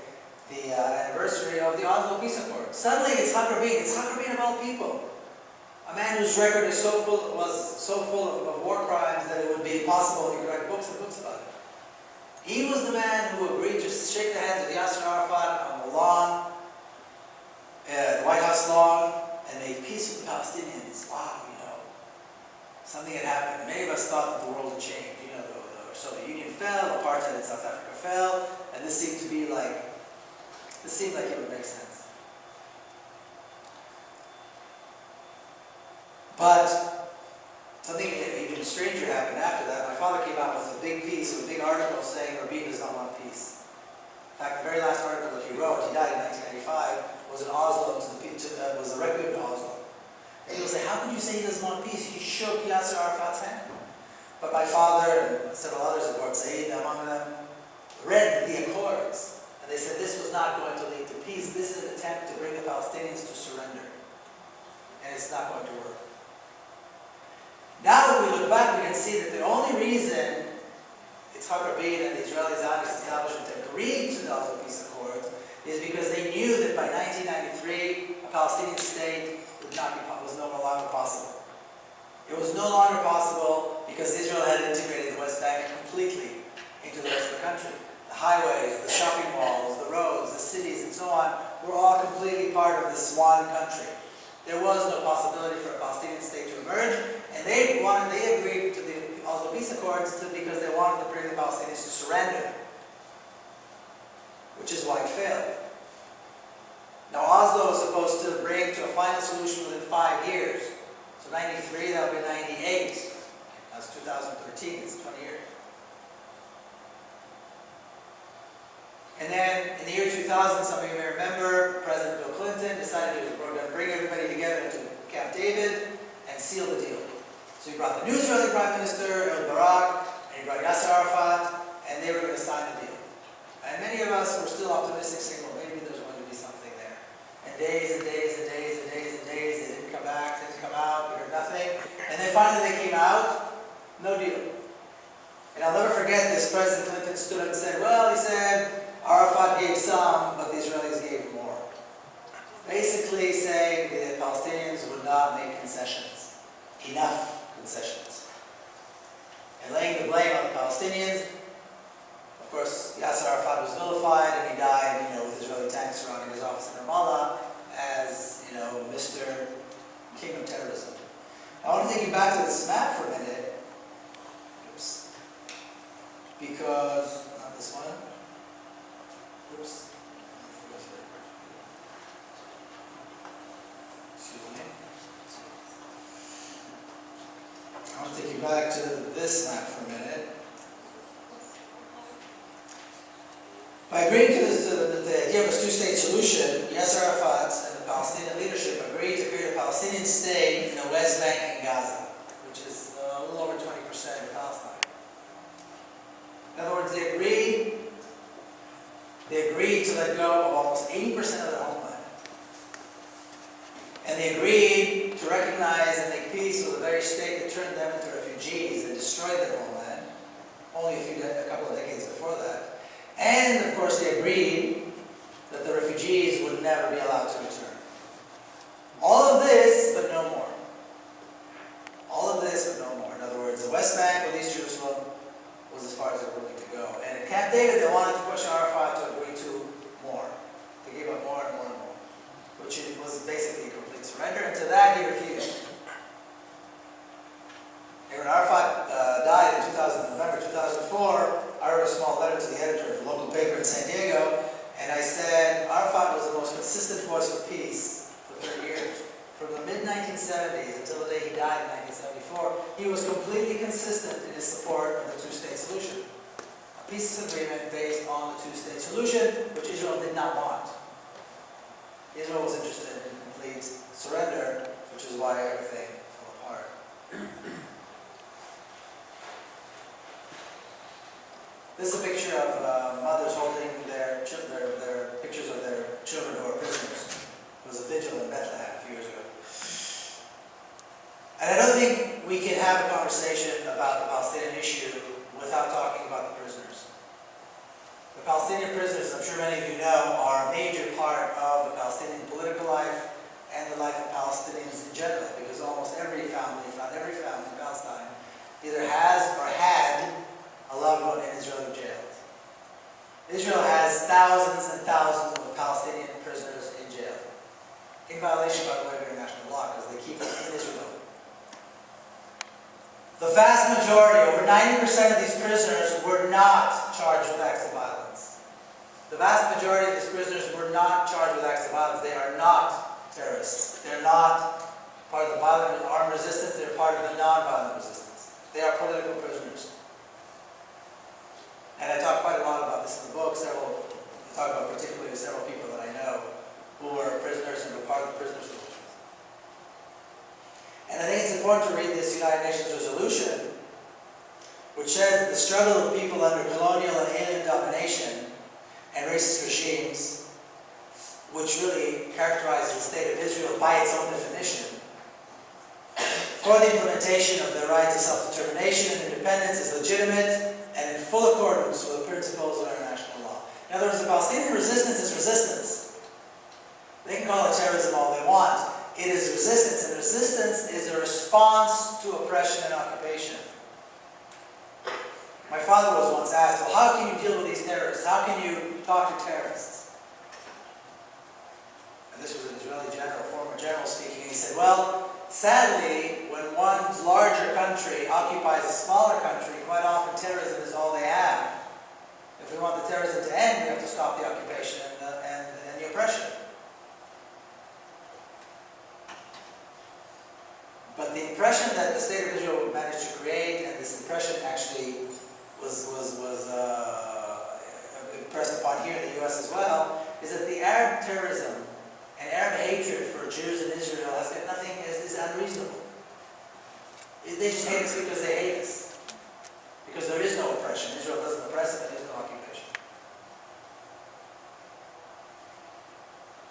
the anniversary of the Oslo Peace Accord. Suddenly, it's Yitzhak Rabin of all people. A man whose record is was so full of war crimes that it would be impossible, you could write books and books about it. He was the man who agreed to shake the hands of Yasser Arafat on the lawn, the White House lawn, and make peace with the Palestinians. Wow, something had happened. Many of us thought that the world had changed. The Soviet Union fell, apartheid in South Africa fell, and this seemed like it would make sense. But something even stranger happened after that. My father came out with a big piece, a big article saying Rabin does not want peace. In fact, the very last article that he wrote, he died in 1995, was in Oslo, was a requiem to Oslo. And people say, how could you say he doesn't want peace? He shook Yasser Arafat's hand. But my father and several others, of course, Saeed among them, read the accords. And they said this was not going to lead to peace. This is an attempt to bring the Palestinians to surrender. And it's not going to work. Now that we look back, we can see that the only reason Yitzhak Rabin and the Israeli Zionist establishment agreed to the Oslo Peace Accords is because they knew that by 1993, a Palestinian state was no longer possible. It was no longer possible because Israel had integrated the West Bank completely into the rest of the country. The highways, the shopping malls, the roads, the cities, and so on were all completely part of this one country. There was no possibility for a Palestinian state to emerge, and they agreed to the Oslo Peace Accords because they wanted to bring the Palestinians to surrender, which is why it failed. Now Oslo was supposed to bring to a final solution within 5 years. So 93, that would be 98. That's 2013, it's 20 years. And then in the year 2000, some of you may remember, President Bill Clinton decided he was going to bring everybody together into Camp David and seal the deal. So he brought the new Israeli Prime Minister, Ehud Barak, and he brought Yasser Arafat, and they were going to sign the deal. And many of us were still optimistic, saying, well, maybe there's going to be something there. And days and days and days and days and days, they didn't come back, didn't come out, we heard nothing. And then finally they came out, no deal. And I'll never forget this, President Clinton stood up and said, well, he said, Arafat gave some, but the Israelis gave more. Basically saying the Palestinians would not make concessions. Enough concessions. And laying the blame on the Palestinians. Of course, Yasser Arafat was vilified and he died, with Israeli tanks surrounding his office in Ramallah as, Mr. King of Terrorism. I want to take you back to this map for a minute. Oops. Because, not this one. Oops. Excuse me. I want to take you back to this map for a minute. By agreeing to the idea of a two-state solution, Yasser Arafat and the Palestinian leadership agreed to create a Palestinian state in the West Bank and Gaza, which is a little over 20% of Palestine. In other words, they agreed to let go of almost 80% of their homeland. And they agreed to recognize and make peace with the very state that turned them into refugees and destroyed their homeland, only a couple of decades before that. And, of course, they agreed that the refugees would never be allowed to return. All of this, but no more. All of this, but no more. In other words, the West Bank with East Jerusalem was as far as they were willing to go. And at Camp David, they wanted to push Arafat to agree to more. They gave up more and more and more, which was basically a complete surrender. And to that, he refused. And when Arafat died in November 2004, I wrote a small letter to the editor of the local paper in San Diego, and I said, Arafat was the most consistent force for peace for 30 years. From the mid-1970s until the day he died in 1974, he was completely consistent in his support of the two-state solution. A peace agreement based on the two-state solution, which Israel did not want. Israel was interested in complete surrender, which is why everything fell apart. This is a picture of mothers holding their pictures of their children who are prisoners. It was a vigil in Bethlehem a few years ago. And I don't think we can have a conversation about the Palestinian issue without talking about the prisoners. The Palestinian prisoners, I'm sure many of you know, are a major part of the Palestinian political life and the life of Palestinians in general, because almost every family, if not every family in Palestine, either has or had a loved one in Israeli jails. Israel has thousands and thousands of Palestinian prisoners in jail, in violation, by the way, of international law, because they keep them in Israel. The vast majority, over 90% of these prisoners, were not charged with acts of violence. The vast majority of these prisoners were not charged with acts of violence. They are not terrorists. They're not part of the violent armed resistance. They're part of the non-violent resistance. They are political prisoners. And I talk quite a lot about this in the book. I talk about particularly several people that I know who were prisoners and were part of the prisoners' solution. And I think it's important to read this United Nations resolution, which says that the struggle of people under colonial and alien domination and racist regimes, which really characterizes the state of Israel by its own definition, for the implementation of their right to self-determination and independence is legitimate and in full accordance with the principles of international law. In other words, the Palestinian resistance is resistance. They can call it terrorism all they want. It is resistance, and resistance is a response to oppression and occupation. My father was once asked, well, how can you deal with these terrorists? How can you talk to terrorists? And this was an Israeli general, former general speaking, and he said, well, sadly, when one larger country occupies a smaller country, quite often terrorism is all they have. If we want the terrorism to end, we have to stop the occupation and the oppression. But the impression that the state of Israel managed to create, and this impression actually was impressed upon here in the U.S. as well, is that the Arab terrorism and Arab hatred for Jews in Israel has got nothing, is unreasonable. They just hate us because they hate us. Because there is no oppression. Israel doesn't oppress them, there is no occupation.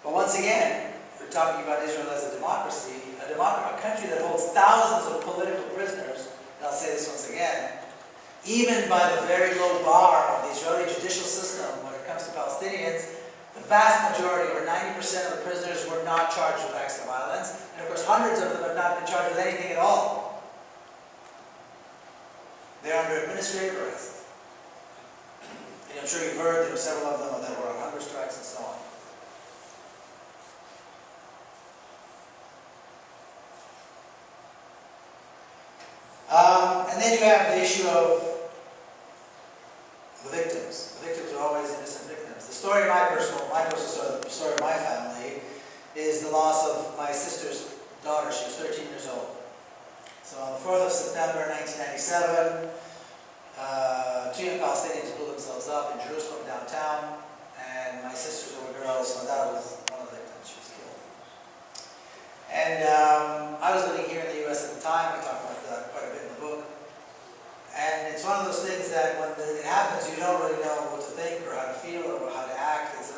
But once again, we're talking about Israel as a democracy, a country that holds thousands of political prisoners, and I'll say this once again, even by the very low bar of the Israeli judicial system when it comes to Palestinians, the vast majority, over 90% of the prisoners, were not charged with acts of violence, and of course hundreds of them have not been charged with anything at all. They're under administrative arrest. And I'm sure you've heard there were several of them that were on hunger strikes and so on. And then you have the issue of the victims. The victims are always innocent victims. The story of my personal story, the story of my family, is the loss of my sister's daughter. She was 13 years old. So on the 4th of September 1997, two young Palestinians blew themselves up in Jerusalem downtown, and my sister's little girl, so that was one of the victims. She was killed. And I was living here in the U.S. at the time. I talk about that quite a bit in the book. And it's one of those things that when it happens, you don't really know what to think or how to feel or how to act. It's a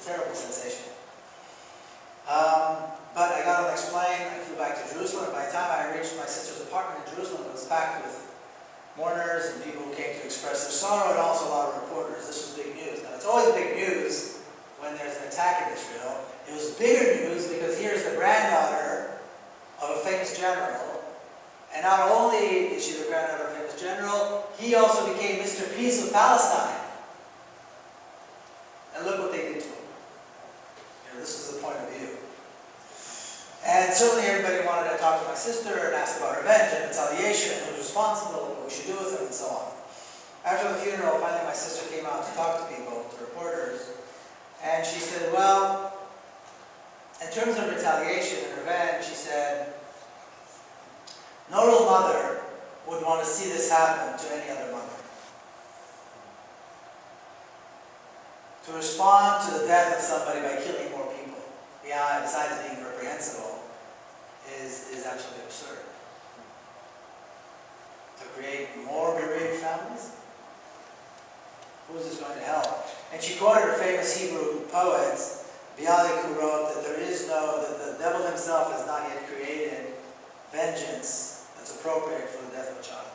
terrible sensation. But I got on the next plane. I flew back to Jerusalem. And by the time I reached my sister's apartment in Jerusalem, it was packed with mourners and people who came to express their sorrow, and also a lot of reporters. This was big news. Now, it's always big news when there's an attack in Israel. It was bigger news because here's the granddaughter of a famous general. And not only is she the granddaughter of a famous general, he also became Mr. Peace of Palestine. And look what they did to him. This is the point of view. And certainly everybody wanted to talk to my sister and ask about revenge and retaliation and who was responsible and what we should do with them and so on. After the funeral, finally my sister came out to talk to people, to reporters, and she said, well, in terms of retaliation and revenge, she said, no real mother would want to see this happen to any other mother. To respond to the death of somebody by killing more people, besides being reprehensible, is And she quoted a famous Hebrew poet, Bialik, who wrote that that the devil himself has not yet created vengeance that's appropriate for the death of a child.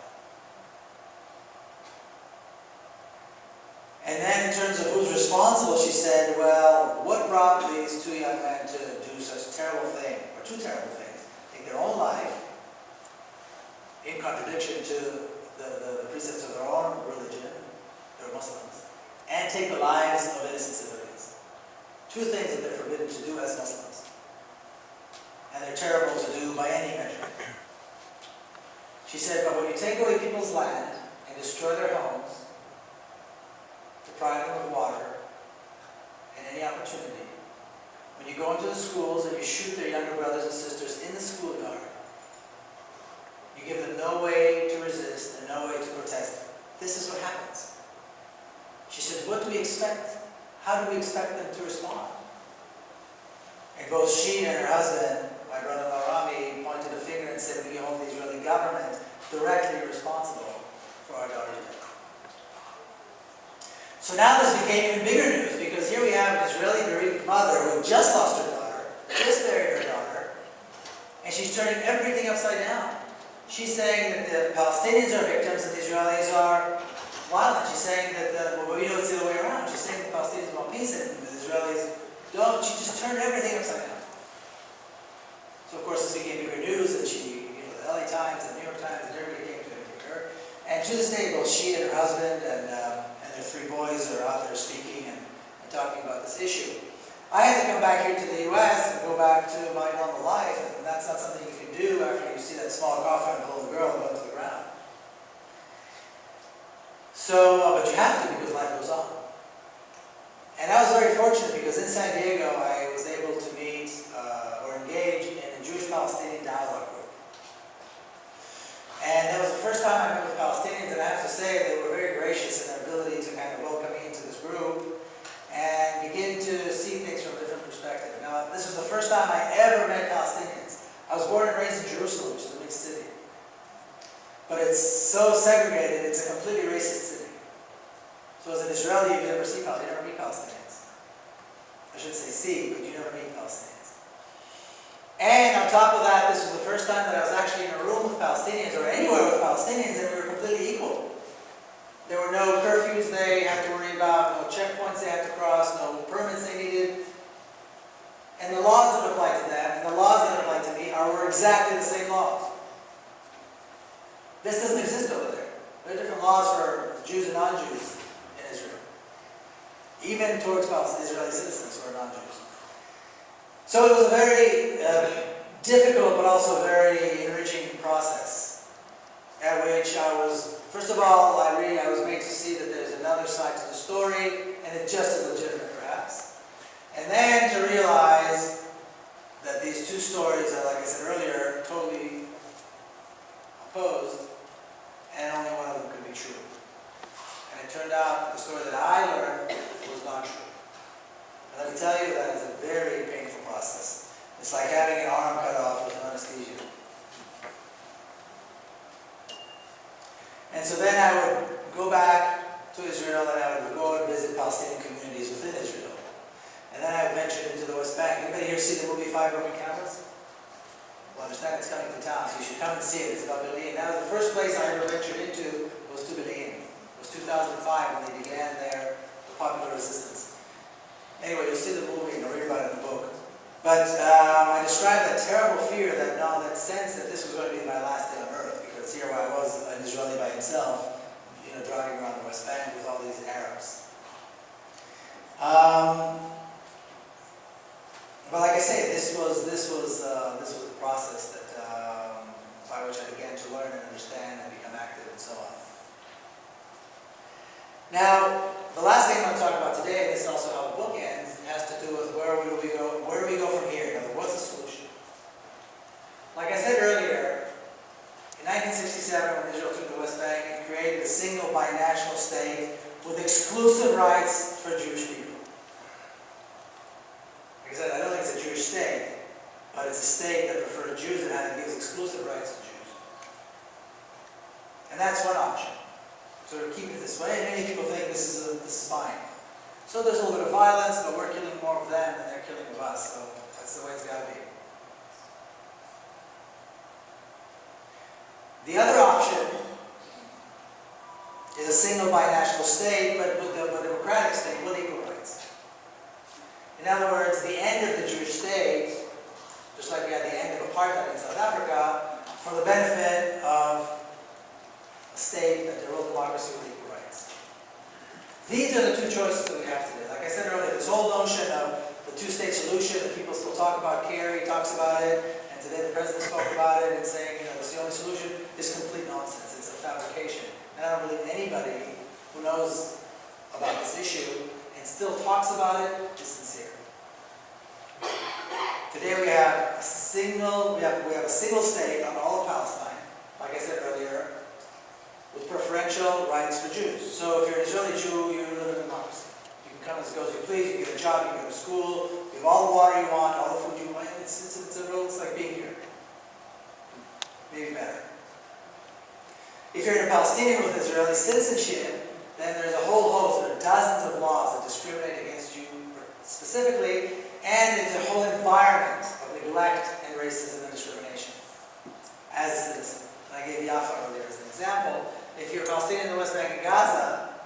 And then in terms of who's responsible, she said, well, what brought these two young men to do such a terrible thing, or two terrible things? Take their own life, in contradiction to the precepts of their own religion, they're Muslims, and take the lives of innocent civilians. Two things that they're forbidden to do as Muslims. And they're terrible to do by any measure. She said, but when you take away people's land and destroy their homes, deprive them of water and any opportunity, when you go into the schools and you shoot their younger brothers and sisters in the schoolyard, you give them no way to resist and no way to protest. This is what happens. She said, what do we expect? How do we expect them to respond? And both she and her husband, my brother-in-law Rami, pointed a finger and said, we hold the Israeli government directly responsible for our daughter's death. So now this became even bigger news, because here we have an Israeli bereaved mother who just lost her daughter, just buried her daughter, and she's turning everything upside down. She's saying that the Palestinians are victims and the Israelis are violent. She's saying that, well, we know it's the other way around. She's saying the Palestinians want peace and the Israelis don't. She just turned everything upside down. So of course this became bigger news, and the LA Times, the New York Times, and everybody came to interview her. And to this day, both she and her husband and their three boys are out there speaking and talking about this issue. I had to come back here to the U.S. and go back to my normal life, and that's not something you can do after you see that small coffin and the little girl go to the ground. So, but you have to, because life goes on. And I was very fortunate, because in San Diego I was able to meet or engage in a Jewish-Palestinian dialogue group. And that was the first time I met with Palestinians, and I have to say they were very gracious in their ability to kind of welcome me into this group and begin to see things from a different perspective. Now, this was the first time I ever met Palestinians. I was born and raised in Jerusalem, which is a mixed city. But it's so segregated, it's a completely racist city. So as an Israeli, you never see Palestinians, you never meet Palestinians. I shouldn't say see, but you never meet Palestinians. And on top of that, this was the first time that I was actually in a room with Palestinians, or anywhere with Palestinians, and we were completely equal. There were no curfews they had to worry about, no checkpoints they had to cross, no permits they needed. And the laws that apply to them, and the laws that apply to me, were exactly the same laws. This doesn't exist over there. There are different laws for Jews and non-Jews in Israel. Even towards Israeli citizens who are non-Jews. So it was a very difficult but also very enriching process, at which I was, first of all, I was made to see that there's another side to the story, and it's just as legitimate perhaps. And then to realize that these two stories are, like I said earlier, totally opposed, and only one of them could be true. And it turned out that the story that I learned was not true. And let me tell you, that is a very painful process. It's like having an arm cut off with anesthesia. And so then I would go back to Israel, and I would go and visit Palestinian communities within Israel. And then I ventured into the West Bank. Anybody here see the movie Five Broken Cameras? Well, I understand it's coming to town, so you should come and see it. It's about Beduin. That was the first place I ever ventured into, was to Beduin. It was 2005 when they began their popular resistance. Anyway, you'll see the movie and you'll read about it in the book. But I described that terrible fear, that sense that this was going to be my last day on earth, because here I was, an Israeli by himself, driving around the West Bank with all these Arabs. But like I say, this was the process that by which I began to learn and understand and become active and so on. Now, the last thing I'm going to talk about today, and this is also how the book ends, has to do with where do we go from here? In other words, what's the solution? Like I said earlier, in 1967, when Israel took the West Bank, it created a single binational state with exclusive rights for Jewish people. Like I said, I don't think it's a Jewish state, but it's a state that prefers Jews and gives exclusive rights to Jews. And that's one option. So to keep it this way, and many people think this is fine. So there's a little bit of violence, but we're killing more of them than they're killing of us, so that's the way it's got to be. The other option is a single binational state, but with a democratic state with equal rights. In other words, the end of the Jewish state, just like we had the end of apartheid in South Africa, for the benefit of a state, a real democracy with equal rights. These are the two choices that we have today. Like I said earlier, this whole notion of the two-state solution that people still talk about, Kerry talks about it, and today the president spoke about it and saying, it's the only solution, is complete nonsense. It's a fabrication. And I don't believe anybody who knows about this issue and still talks about it is sincere. Today we have a single state on all of Palestine, like I said earlier, with preferential rights for Jews. So if you're an Israeli Jew, you live in a democracy. You can come as you please, you can get a job, you can go to school, you have all the water you want, all the food you want. It's like being here. Maybe better. If you're in a Palestinian with Israeli citizenship, then there's a whole host, there are dozens of laws that discriminate against you specifically, and it's a whole environment of neglect and racism and discrimination as a citizen. And I gave Yafa earlier as an example. If you're a Palestinian in the West Bank and Gaza,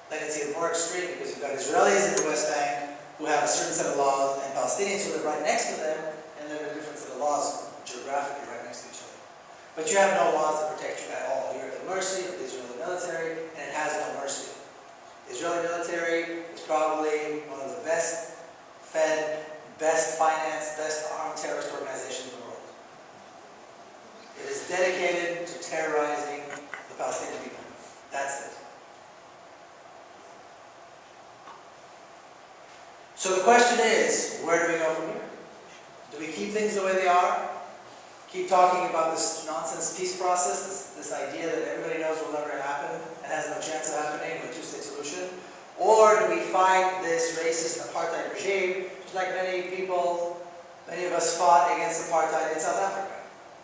then it's even more extreme because you've got Israelis in the West Bank who have a certain set of laws and Palestinians who live right next to them and live in a different set of laws geographically right next to each other. But you have no laws that protect you at all. You're at the mercy of the Israeli military, and it has no mercy. The Israeli military is probably one of the best fed, best financed, best armed terrorist organizations in the world. It is dedicated to terrorizing the Palestinian people. That's it. So the question is, where do we go from here? Do we keep things the way they are? Keep talking about this nonsense peace process, this idea that everybody knows will never happen and has no chance of happening with a two-state solution? Or do we fight this racist apartheid regime, just like many of us fought against apartheid in South Africa,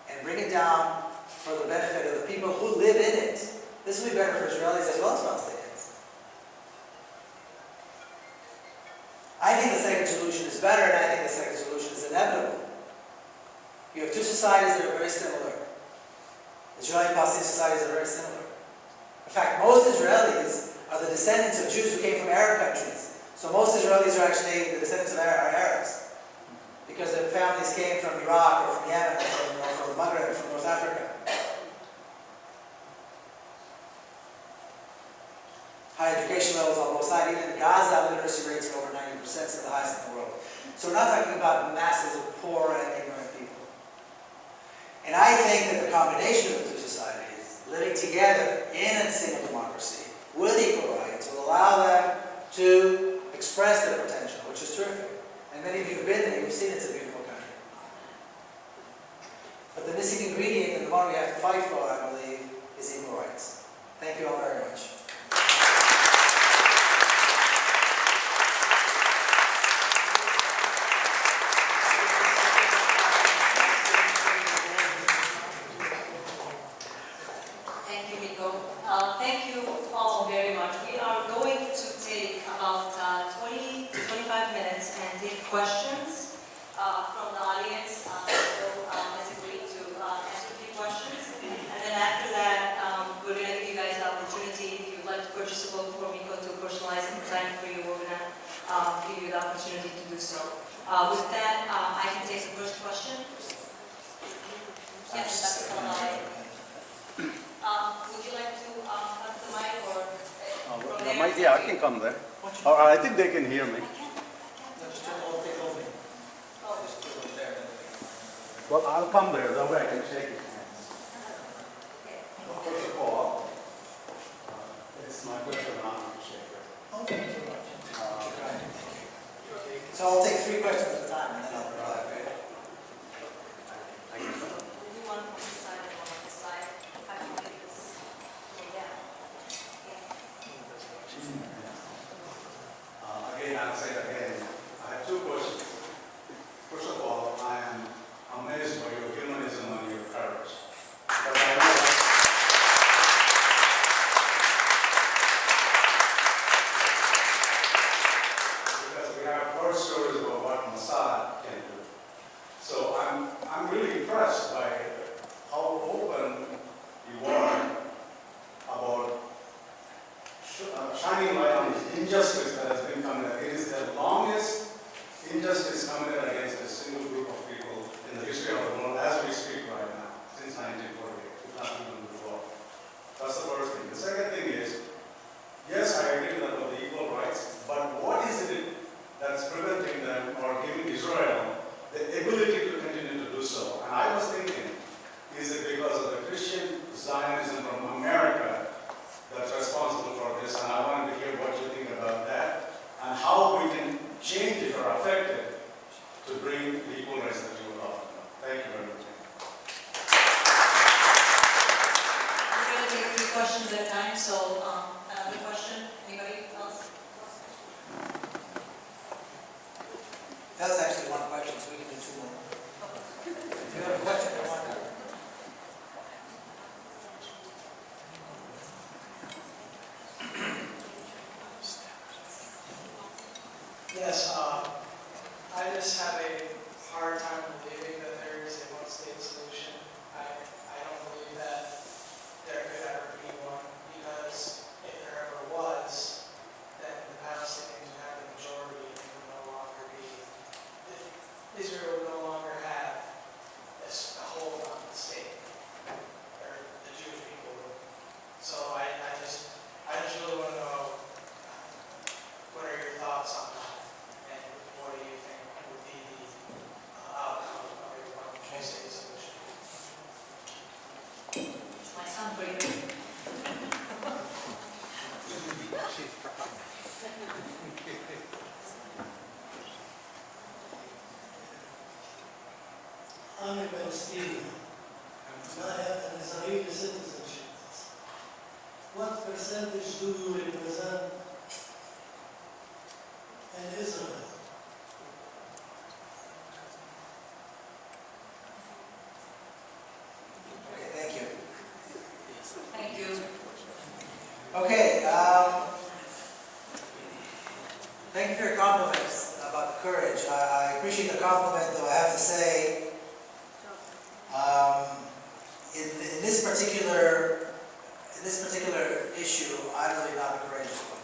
and bring it down for the benefit of the people who live in it? This will be better for Israelis as well as Palestinians. I think the second solution is better, and I think the second solution is inevitable. You have two societies that are very similar. Israeli and Palestinian societies are very similar. In fact, most Israelis are the descendants of Jews who came from Arab countries. So most Israelis are actually the descendants of Arabs, because their families came from Iraq or from Yemen or from the Maghreb, from North Africa. High education levels on both sides. Even in Gaza, literacy rates are over 90%, so the highest in the world. So we're not talking about masses of poor and ignorant people. And I think that the combination of the two societies, living together in a single democracy with equal rights, will allow them to express their potential, which is terrific. And many of you have been there, you've seen it's a beautiful country. But the missing ingredient and the one we have to fight for, I believe, is equal rights. Thank you all very much. Thank you, Miko. Thank you all very much. We are going to take about 20 to 25 minutes and take questions from the audience. Bill has agreed to answer a few questions. And then after that, we're going to give you guys the opportunity, if you'd like to purchase a book for Miko to personalize and design it for you, we're going to give you the opportunity to do so. With that, I can take the first question. Yes, Dr. Peled. Would you like to come to the mic or from there? Yeah, I can come there. Or I think they can hear me. Just turn the whole thing over. Just put it there. Well, I'll come there. That way I can shake his hands. Okay. First of all, it's my pleasure and honor to shake it. Okay. So I'll take 3 questions at a time and then I'll reply, right? Do you want on this side or on this side? How do you make this go down? Again, I'll say it again. I have 2 questions. First of all, I am amazed by your humanism and your courage. Because I know really impressed by how open you are about shining light on this injustice that has been committed. It is the longest injustice committed against a single group of people in the history of the world as we speak right now, since 1948, if not even before. That's the first thing. The second thing is, yes, I agree with that about the equal rights, but what is it that's preventing them or giving Israel the ability to continue to do so? And I was thinking, is it because of the Christian Zionism from America that's responsible for this? And I wanted to hear what you think about that and how we can change it or affect it to bring the equal rights that you were talking about. Thank you very much. We're going to take 3 questions at a time, so another question, anybody else? That was actually one question, so we can do 2 more. If you have a question, go on. Yes, I just have a hard time believing that there is a one-state solution. I don't believe that there could ever be one, because if there ever was, then the Palestinians would have the majority and would no longer be, Israel would no longer have a hold on the state, or the Jewish people would. So I just really want to know, what are your thoughts on that? And what do you think would be the outcome of a one-state solution? My son, great. I'm a Palestinian, and I have an Israeli citizenship. What percentage do you represent in Israel? Okay, thank you. Thank you. Okay, thank you for your compliments about the courage. I appreciate the compliment, though I have to say, in this particular issue, I'm really not the courageous one.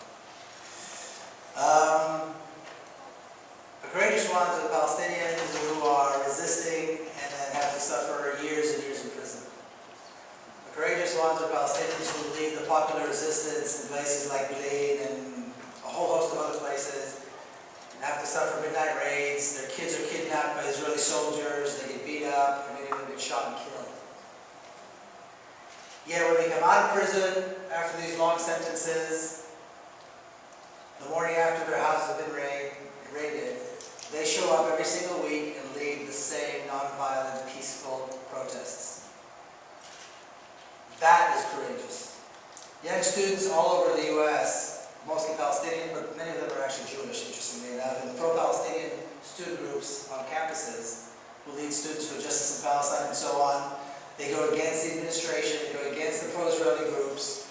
The courageous ones are the Palestinians who are resisting and then have to suffer years and years in prison. The courageous ones are Palestinians who lead the popular resistance in places like Blaine and a whole host of other places, and have to suffer midnight raids. Their kids are kidnapped by Israeli soldiers, they get beat up, and many of them get shot and killed. Yet when they come out of prison after these long sentences, the morning after their houses have been raided, they show up every single week and lead the same nonviolent, peaceful protests. That is courageous. Young students all over the U.S., mostly Palestinian, but many of them are actually Jewish, interestingly enough, and the pro-Palestinian student groups on campuses who lead students for justice in Palestine and so on, they go against the administration, they go against the pro-Israeli groups,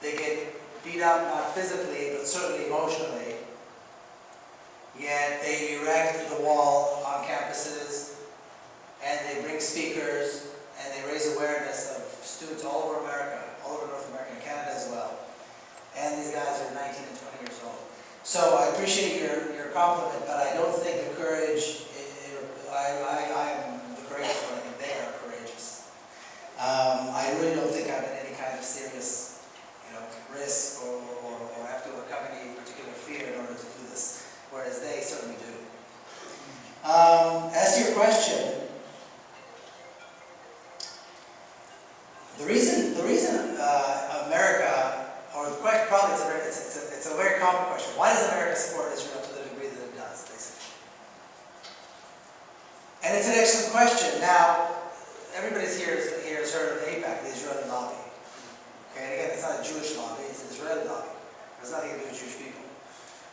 they get beat up, not physically, but certainly emotionally. Yet they erect the wall on campuses, and they bring speakers, and they raise awareness of students all over America, all over North America and Canada as well. And these guys are 19 and 20 years old. So I appreciate your compliment, but I don't think the courage, I am the courageous one. I think they are courageous. I really don't think I'm in any kind of serious risk or have to overcome any particular fear in order to do this, whereas they certainly do. As to your question, the reason America, or the question, probably it's a very common question. Why does America support Israel to the degree that it does, basically? And it's an excellent question. Now, everybody here has heard of AIPAC, the Israeli lobby. Okay, and again, it's not a Jewish lobby, it's an Israeli lobby. It has nothing to do with Jewish people.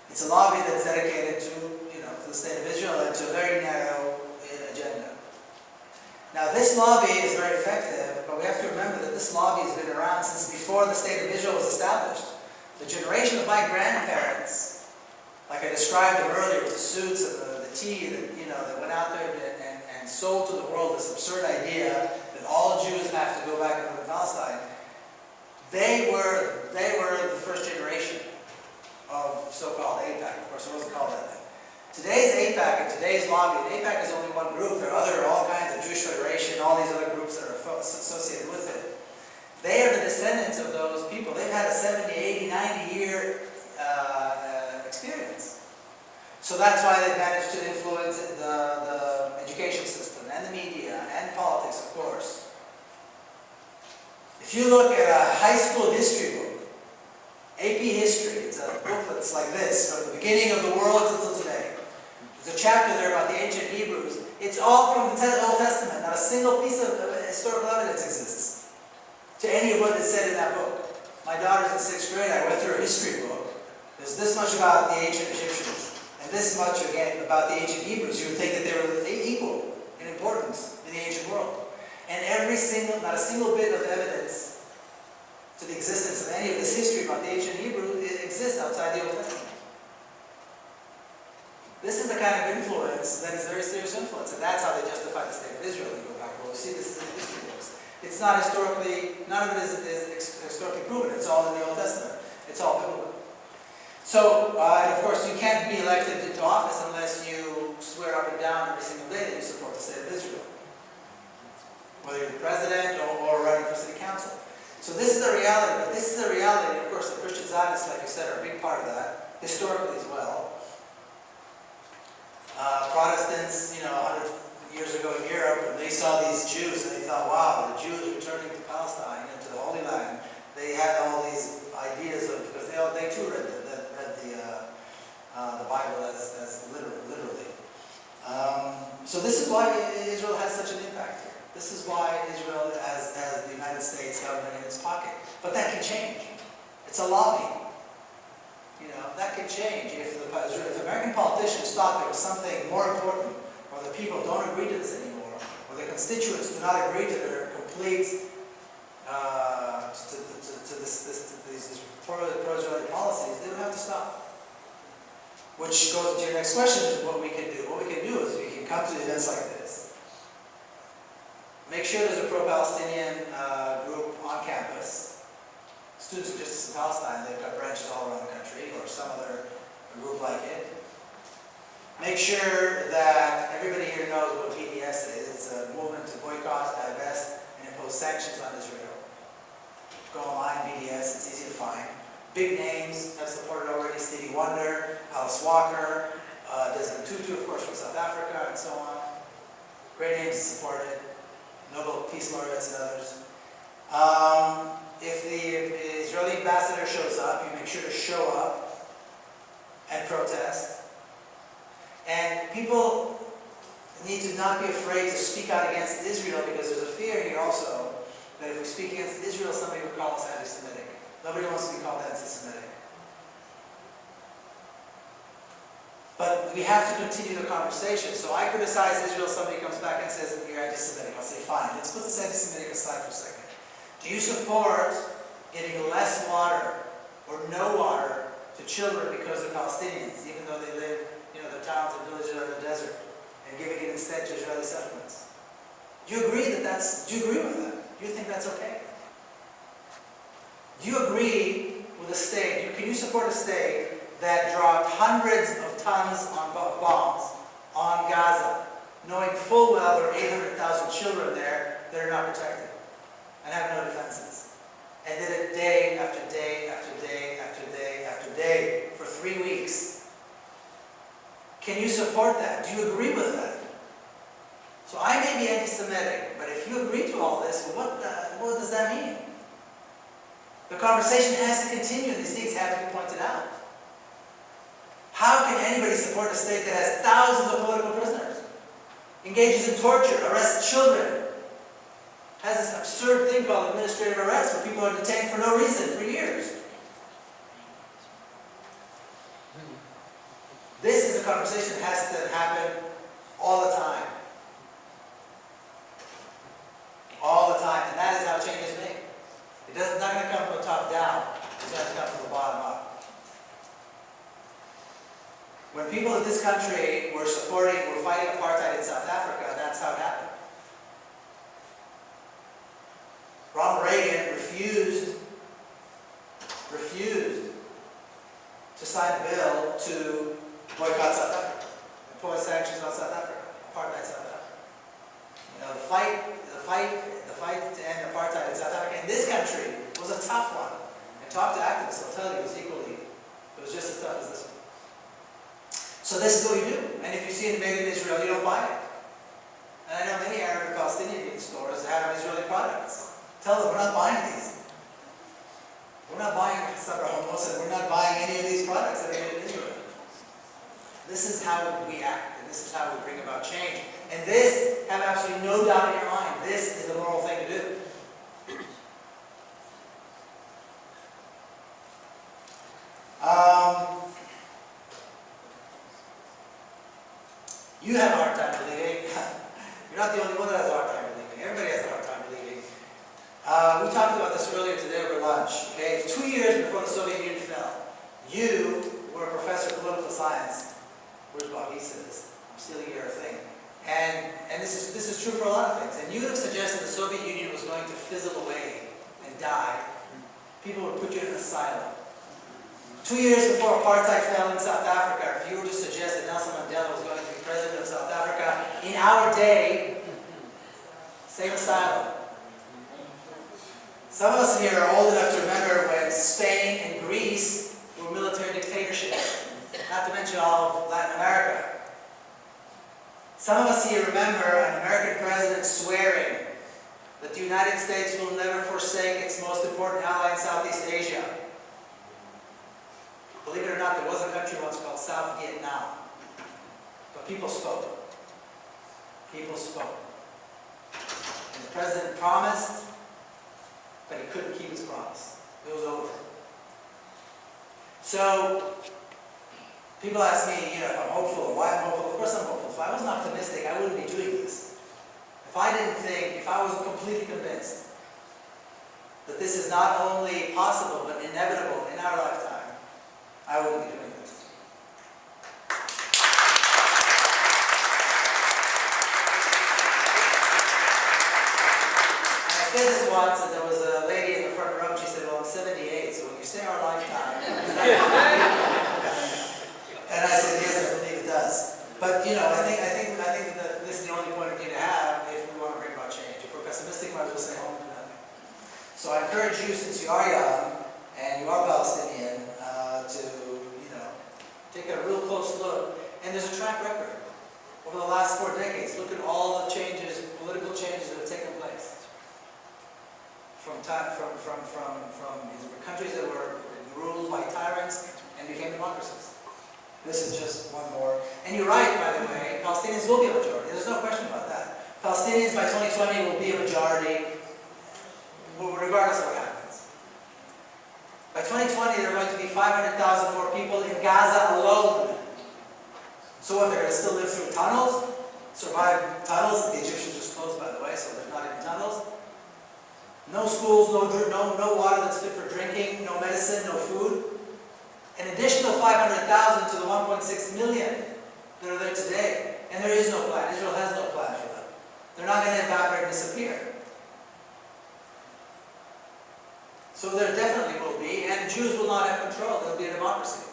It's a lobby that's dedicated to the state of Israel and to a very narrow agenda. Now, this lobby is very effective, but we have to remember that this lobby has been around since before the state of Israel was established. The generation of my grandparents, like I described them earlier, with the suits and the tea that went out there and sold to the world this absurd idea that all Jews have to go back and live in Palestine, they were the first generation of so-called AIPAC. Of course, it wasn't called that then. Today's AIPAC and today's lobby, and AIPAC is only one group. There are all kinds of Jewish Federation, all these other groups that are associated with it. They are the descendants of those people. They've had a 70, 80, 90 year experience. So that's why they've managed to influence the education system and the media and politics, of course. If you look at a high school history book, AP History, it's a book that's like this, from the beginning of the world until today. There's a chapter there about the ancient Hebrews. It's all from the Old Testament. Not a single piece of historical evidence exists to any of what is said in that book. My daughter's in 6th grade. I went through a history book. There's this much about the ancient Egyptians, and this much, again, about the ancient Hebrews. You would think that they were equal in importance in the ancient world. And not a single bit of evidence to the existence of any of this history about the ancient Hebrew exists outside the Old Testament. This is the kind of influence that is very serious influence, and that's how they justify the state of Israel. You go back, well, we see this in the history books. It's not historically, none of it is historically proven. It's all in the Old Testament. It's all biblical. So, and of course, you can't be elected into office unless you swear up and down every single day that you support the state of Israel. Whether you're the president or running for city council. So this is the reality, but this is the reality. Of course, the Christian Zionists, like you said, are a big part of that, historically as well. Protestants, 100 years ago in Europe, when they saw these Jews, and they thought, wow, the Jews returning to Palestine and to the Holy Land, they had all these ideas of, because they too read the Bible as literally. So this is why Israel has such an impact here. This is why Israel has the United States government in its pocket. But that can change. It's a lobby. That could change if American politicians thought there was something more important, or the people don't agree to this anymore, or the constituents do not agree to their complete these pro-Israeli policies. They would have to stop. Which goes to your next question: is what we can do. What we can do is we can come to events like this. Make sure there's a pro-Palestinian group on campus. Students of Justice in Palestine, they've got branches all around the country, or some other group like it. Make sure that everybody here knows what BDS is. It's a movement to boycott, divest, and impose sanctions on Israel. Go online, BDS, it's easy to find. Big names have supported already: Stevie Wonder, Alice Walker, Desmond Tutu, of course, from South Africa, and so on. Great names to support it. Nobel Peace Laureates and others. If the Israeli ambassador shows up, you make sure to show up and protest. And people need to not be afraid to speak out against Israel, because there's a fear here also that if we speak against Israel, somebody would call us anti-Semitic. Nobody wants to be called anti-Semitic. But we have to continue the conversation. So I criticize Israel, somebody comes back and says that you're anti-Semitic. I'll say, fine, let's put this anti-Semitic aside for a second. Do you support getting less water or no water to children because they're Palestinians, even though they live, their towns and villages are in the desert, and giving it instead to Israeli settlements? Do you agree with that? Do you think that's okay? Do you agree with a state? Can you support a state that dropped hundreds of tons of bombs on Gaza, knowing full well there are 800,000 children there that are not protected and have no defenses, and did it day after day after day after day after day for 3 weeks? Can you support that? Do you agree with that? So I may be anti-Semitic, but if you agree to all this, well, what does that mean? The conversation has to continue. These things have to be pointed out. How can anybody support a state that has thousands of political prisoners, engages in torture, arrests children, has this absurd thing called administrative arrest where people are detained for no reason for years? This is a conversation that has to happen all the time. All the time. And that is how change is made. It's not going to come from the top down. It's going to come from the bottom up. When people in this country were fighting apartheid in South Africa, that's how it happened. signed a bill to boycott South Africa, impose sanctions on South Africa, apartheid South Africa. You know, the fight to end apartheid in South Africa in this country was a tough one. And talk to activists, they'll tell you it was just as tough as this one. So this is what you do. And if you see it made in Israel, you don't buy it. And I know many Arab and Palestinian stores that have Israeli products. Tell them, we're not buying these. We're not buying Sabra Hummus, and we're not buying any of these products that are made in Israel. This is how we act, and this is how we bring about change. And this, have absolutely no doubt in your mind, this is the moral thing to do. You have a hard time believing. You're not the only one that has a hard time believing. Everybody has a hard time believing. We talked about this earlier today over lunch. Okay, it's 2 years before the Soviet Union fell. You were a professor of political science. Where's Bob? He said this. I'm stealing your thing. And this is true for a lot of things. And you would have suggested the Soviet Union was going to fizzle away and die. People would put you in an asylum. 2 years before apartheid fell in South Africa, if you were to suggest that Nelson Mandela was going to be president of South Africa, in our day, same asylum. Some of us here are old enough to remember when Spain and Greece were military dictatorships, not to mention all of Latin America. Some of us here remember an American president swearing that the United States will never forsake its most important ally in Southeast Asia. Believe it or not, there was a country once called South Vietnam. But people spoke. People spoke. And the president promised, but he couldn't keep his promise. It was over. So, people ask me, if I'm hopeful, why I'm hopeful. Of course I'm hopeful. If I wasn't optimistic, I wouldn't be doing this. If I wasn't completely convinced that this is not only possible, but inevitable in our lifetime, I wouldn't be doing this. And I said this once, and there was a lady in the front row, and she said, well, I'm 78, so when you say our lifetime, and I said, yes, I believe it does. But, I think that this is the only point of view to have if we want to bring about change. If we're pessimistic, might as well stay home and do nothing. So I encourage you, since you are young, and you are Palestinian, to, take a real close look. And there's a track record. Over the last 4 decades, look at all the changes, political changes that have taken place. From countries that were ruled by tyrants and became democracies. This is just one more. And you're right, by the way, Palestinians will be a majority. There's no question about that. Palestinians by 2020 will be a majority, regardless of what happens. By 2020, there are going to be 500,000 more people in Gaza alone. So what, they're going to still live through tunnels? Survive tunnels? The Egyptians just closed, by the way, so there's not even tunnels. No schools, no water that's fit for drinking, no medicine, no food. An additional 500,000 to the 1.6 million that are there today. And there is no plan. Israel has no plan for them. They're not going to evaporate and disappear. So there definitely will be, and Jews will not have control. There will be a democracy.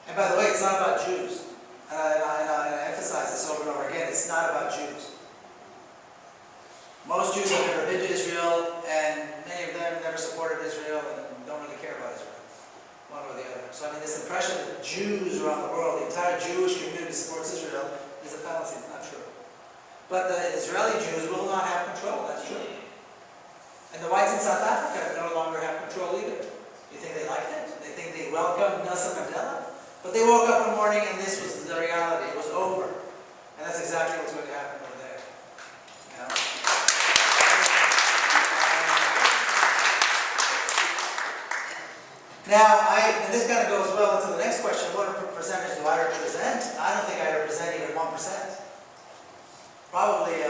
And by the way, it's not about Jews. And I emphasize this over and over again. It's not about Jews. Most Jews have never been to Israel, and many of them never supported Israel and don't really care about Israel, one or the other. So this impression that Jews around the world, the entire Jewish community supports Israel, is a fallacy. It's not true. But the Israeli Jews will not have control. That's true. And the whites in South Africa no longer have control either. You think they liked it? They think they welcomed Nelson Mandela? But they woke up one morning and this was the reality. It was over. And that's exactly what's going to happen over there. Now, and this kind of goes well into the next question. What percentage do I represent? I don't think I represent even 1%. Probably